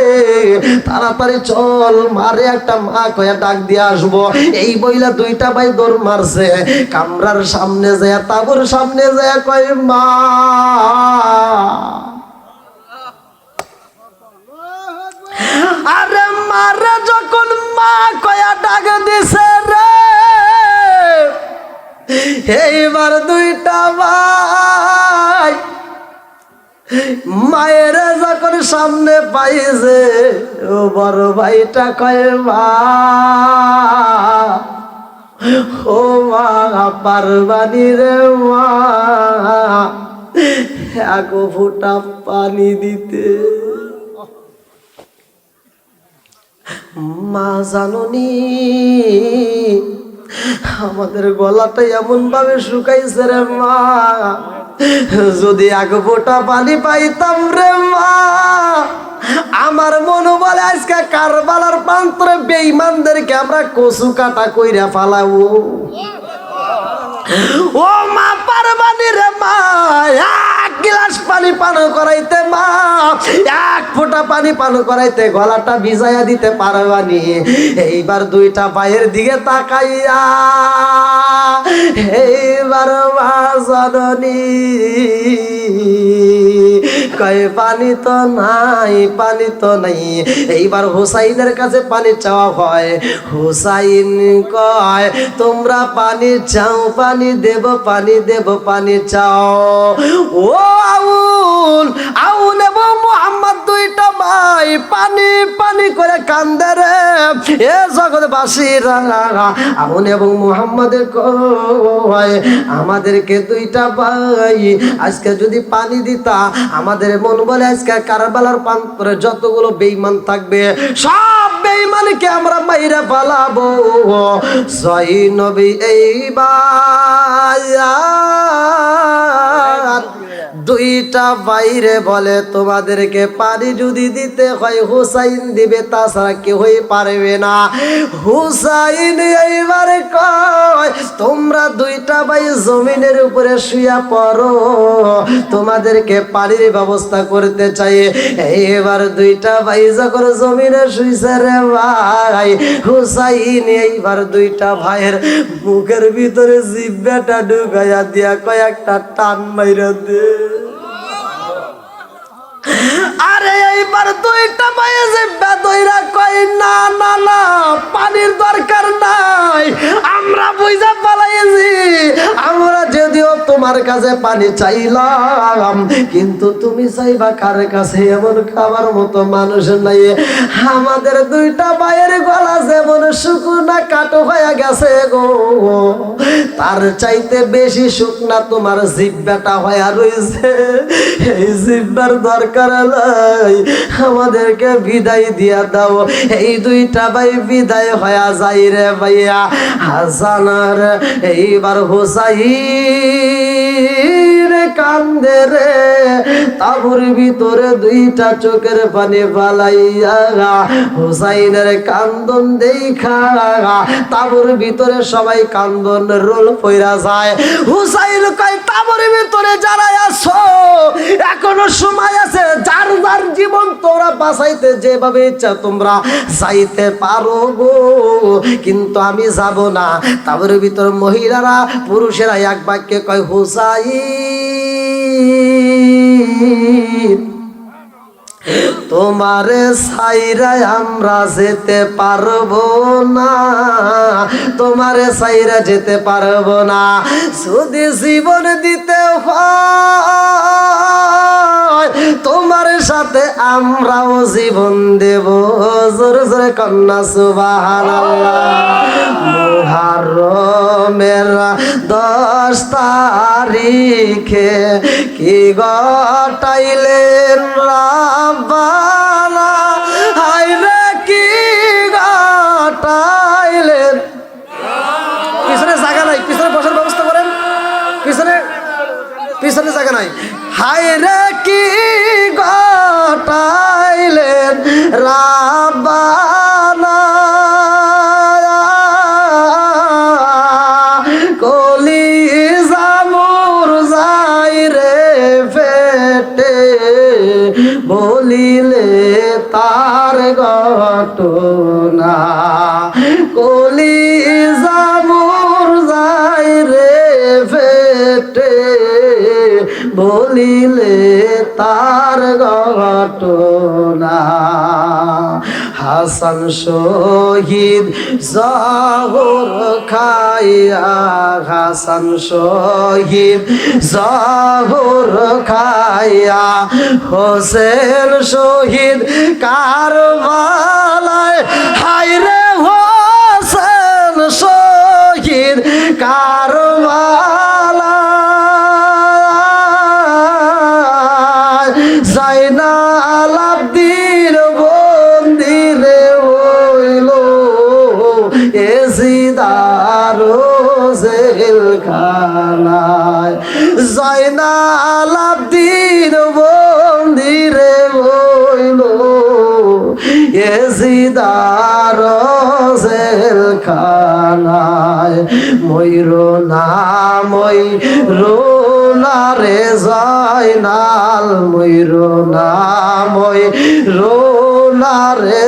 তাড়াতাড়ি চল মারে একটা মা কইয়া ডাক দিয়ে আসবো। এই বইলা দুইটা ভাই দৌড় মারছে, কামরার সামনে যায়, তাবুর সামনে যায়, কয় মা। আরে মারে যখন মা কয়া ডাক দিছে রে, এইবার দুইটা ভাই মায়ের যখন সামনে পাইছে, ও বড় ভাইটা কয় মা, ও মা পারবানি রে মা, এক ফোঁটা পানি দিতে। মা জাননি আমাদের গলাটা এমন ভাবে শুকাইছে রে মা, যদি এক ফোঁটা পানি পাইতাম রে মা, আমার মনে বলে আজকে কারবালার প্রান্তরে বেঈমানদেরকে আমরা কচু কাটা কইরা ফালাবো। ও মা পারবানি রে মা, এক গ্লাস পানি পান করাইতে মা, এক ফোঁটা পানি পান করাইতে গলাটা ভিজাইয়া দিতে পারবানি। এইবার দুইটা ভাইয়ের দিকে তাকাইয়া এইবার মা জাননি কয় পানি তো নাই, পানি তো নাই। এইবার হুসাইনের কাছে পানি চাওয়া হয়, হুসাইন কয় তোমরা পানি চাও, পানি দেব, পানি দেব, পানি চাও। ও আউন, আউন এবং মুহাম্মদ দুইটা ভাই পানি পানি করে কান্দে রে, এ জগৎবাসীরা। আউন এবং মুহাম্মদ কয় আমাদেরকে দুইটা ভাই আজকে যদি পানি দিতা, আমাদের মন বলে আজকে কারবালার প্রান্তরে যতগুলো বেঈমান থাকবে সব বেঈমানকে আমরা মাইরা পালাবো। জয় নবী এইবার দুইটা বাইরে বলে তোমাদেরকে পানি যদি দিতে হয় হুসাইন দিবে, তাছাড়া কেউই পারবে না। হুসাইন এইবার কয় তোমরা দুইটা ভাই জমিনের উপরে শুয়া পড়ো, তোমাদেরকে পানির ব্যবস্থা করতে চাই। এইবার দুইটা ভাই যখন জমিনে শুইছে রে ভাই, হুসাইন এইবার দুইটা ভাইয়ের মুখের ভিতরে জিহ্বাটা ঢুকাইয়া দিয়া কয়েকটা টান মাইরা দে। আরে এইবার দুইটা ভাইয়ে জিহ্বা ধইরা কয় না না না, পানির দরকার নাই, আমরা বুঝা পালাইছি, আমরা যদিও তোমার কাছে পানি চাইলাম, কিন্তু তুমি চাইবা কার কাছে? এমন খাবার মতো মানুষ নাই। আমাদের দুইটা ভাইয়ের গলা যেমন শুকনা কাটো হয়ে গেছে গো, তার চাইতে বেশি শুকনা তোমার জিহ্বাটা হয়ে রয়েছে। এই জিহ্বার দরকার নাই, আমাদেরকে বিদায় দিয়া দাও। এই দুইটা ভাই বিদায় হয়ে যাই রে ভাইয়া। হাসানার এইবার হুসাইন হুসাইন কান্দে রে, তাবুর ভিতরে দুইটা চোখের পানি ফালাইয়া হুসাইনের কান্দন দেখা তাবুর ভিতরে সবাই কান্দন রোল পইরা যায়। হুসাইন কয় তাবুর ভিতরে যারা আছো এখনো সময় আছে, যার যার জীবন তোমরা বাঁচাইতে যেভাবে ইচ্ছা তোমরা যাইতে পারো গো, কিন্তু আমি যাব না। তাবুর ভিতর মহিলারা পুরুষেরা এক বাক্যে কয় হুসাইন তোমারে সাইরায় আমরা যেতে পারবো না, তোমারে সাইরা যেতে পারবো না। যদি জীবন দিতে হয় তোমার সাথে আমরাও জীবন দেব। জোরে জোরে কন্যা সুবহানাল্লাহ। মুহররমের 10 তারিখে কি গটাইলেন রাব্বানা, হায়রে কি গটাইলেন। পিছনে জায়গা নাই, পিছনে বসার ব্যবস্থা করেন, পিছনে পিছনে জায়গা নাই। হায়রে কি গটাইলেন রাব্বানা, কলিজা মোর যায় রে ফেটে, বলিলে তার ঘটনা। কলিজা মোর যায় রে ফেটে, বলিলে তার ঘটনা। হাসান শহীদ জহর খাইয়া, হাসান শহীদ জহর খাইয়া, হোসেন শহীদ কারবালায়, হায়রে হোসেন শহীদ কারবালায়, জাইনাল আবদিন বন্দিরে হইল এজিদার জেলখানায়, জাইনাল আবদিন বন্দিরে হইল এজিদার জেলখানায়। ময়ূর না রে জাইনাল, ময়ূর না রে